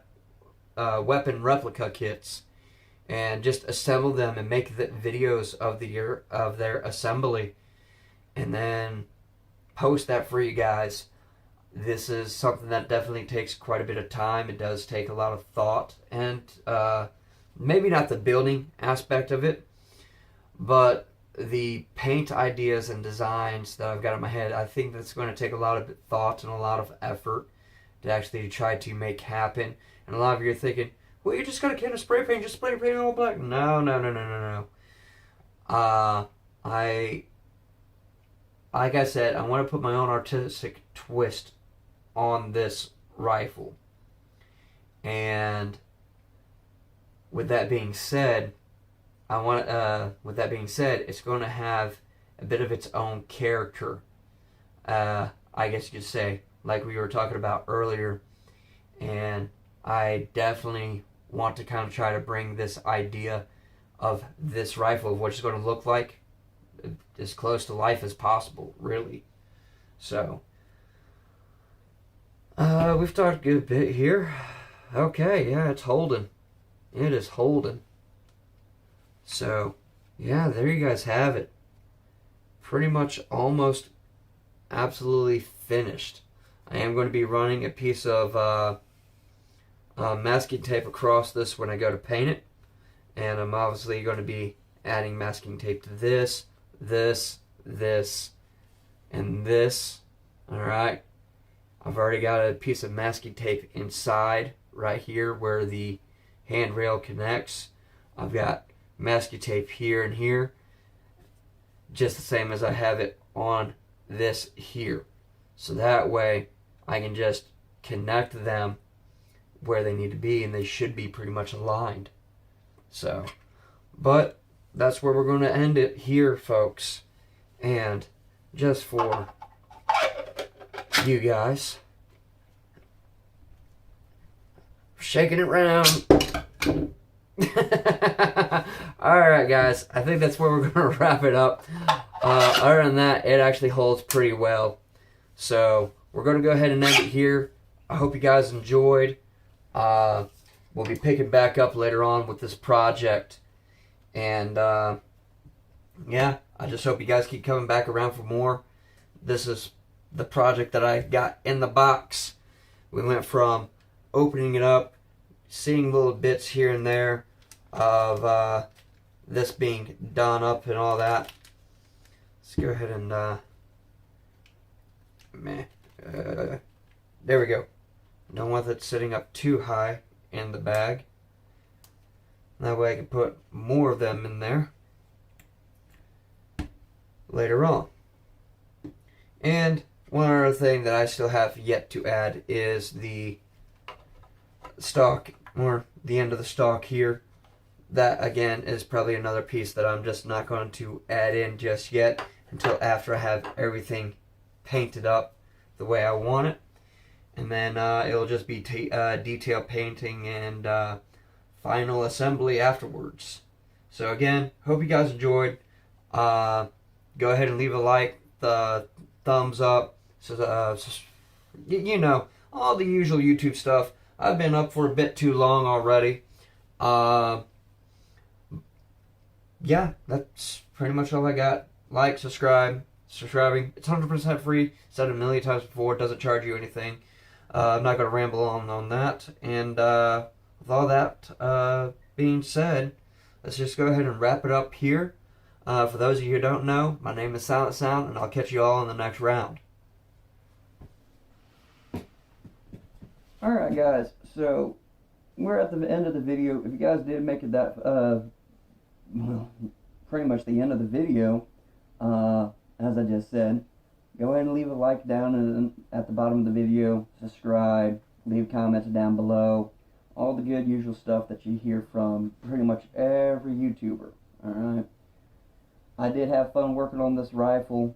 replica kits, and just assemble them and make the videos of their assembly, and then post that for you guys. This is something that definitely takes quite a bit of time. It does take a lot of thought, and maybe not the building aspect of it, but the paint ideas and designs that I've got in my head. I think that's going to take a lot of thought and a lot of effort to actually try to make happen. And a lot of you are thinking, well, you just got a can of spray paint, just spray paint it all black. No. Like I said, I want to put my own artistic twist on this rifle. And with that being said, it's going to have a bit of its own character. I guess you could say, like we were talking about earlier. And I definitely want to kind of try to bring this idea of this rifle, of what it's going to look like, as close to life as possible, really. So, we've talked a good bit here. Okay, yeah, it's holding. It is holding. So, yeah, there you guys have it. Pretty much almost absolutely finished. I am going to be running a piece of masking tape across this when I go to paint it. And I'm obviously going to be adding masking tape to this, this, and this. Alright. I've already got a piece of masking tape inside right here where the handrail connects. I've got masking tape here and here, just the same as I have it on this here. So that way I can just connect them where they need to be, and they should be pretty much aligned. So, but that's where we're going to end it here, folks. And just for you guys, shaking it around. Alright guys, I think that's where we're going to wrap it up. Other than that, it actually holds pretty well. So, we're going to go ahead and end it here. I hope you guys enjoyed. We'll be picking back up later on with this project. And, yeah, I just hope you guys keep coming back around for more. This is the project that I got in the box. We went from opening it up, seeing little bits here and there of this being done up and all that. Let's go ahead and there we go. Don't want that sitting up too high in the bag. That way I can put more of them in there later on. And one other thing that I still have yet to add is the stock, or the end of the stock here. That again is probably another piece that I'm just not going to add in just yet until after I have everything painted up the way I want it. And then it'll just be detail painting and final assembly afterwards. So again, hope you guys enjoyed. Go ahead and leave a like, the thumbs up, so you know, all the usual YouTube stuff. I've been up for a bit too long already. Yeah, that's pretty much all I got. Like, subscribing. It's 100% free. Said it a million times before. It doesn't charge you anything. I'm not going to ramble on that. And with all that being said, let's just go ahead and wrap it up here. For those of you who don't know, my name is Silent Sound, and I'll catch you all in the next round. Alright guys, so we're at the end of the video. If you guys did make it that, well, pretty much the end of the video, as I just said, go ahead and leave a like down at the bottom of the video, subscribe, leave comments down below, all the good usual stuff that you hear from pretty much every YouTuber, alright? I did have fun working on this rifle.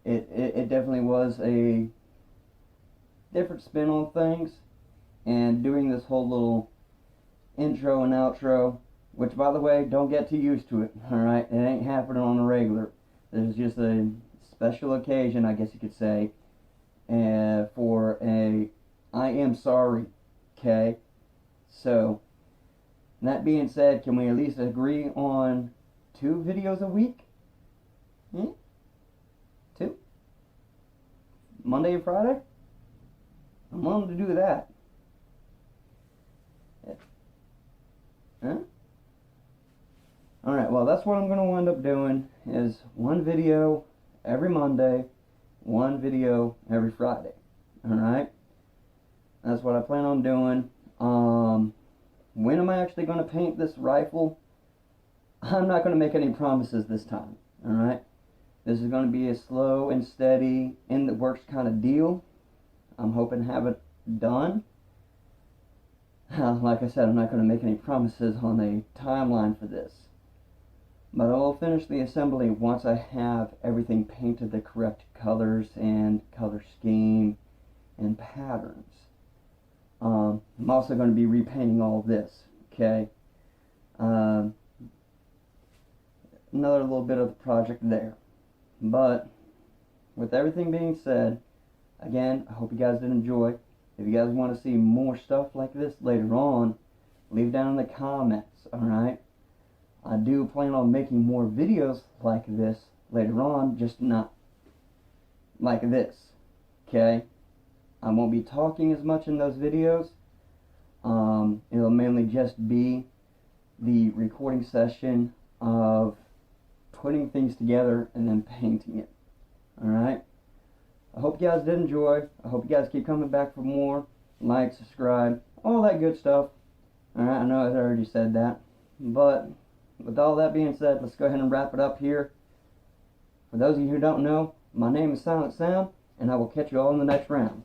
It definitely was a different spin on things, and doing this whole little intro and outro, which by the way, don't get too used to it, alright? It ain't happening on a regular. This is just a special occasion, I guess you could say, for a I am sorry, okay? So, that being said, can we at least agree on 2 videos a week? 2? Monday and Friday? I'm willing to do that. Huh? Alright, well that's what I'm going to end up doing, is 1 video every Monday, 1 video every Friday. Alright? That's what I plan on doing. When am I actually going to paint this rifle? I'm not going to make any promises this time. Alright? This is going to be a slow and steady, in the works kind of deal. I'm hoping to have it done. Like I said, I'm not going to make any promises on a timeline for this. But I will finish the assembly once I have everything painted the correct colors and color scheme and patterns. I'm also going to be repainting all of this, okay? Another little bit of the project there. But with everything being said, again, I hope you guys did enjoy. If you guys want to see more stuff like this later on, leave down in the comments, alright? I do plan on making more videos like this later on, just not like this, okay? I won't be talking as much in those videos. It'll mainly just be the recording session of putting things together and then painting it. Alright? I hope you guys did enjoy. I hope you guys keep coming back for more. Like, subscribe, all that good stuff. Alright, I know I already said that. But with all that being said, let's go ahead and wrap it up here. For those of you who don't know, my name is Silent Sound, and I will catch you all in the next round.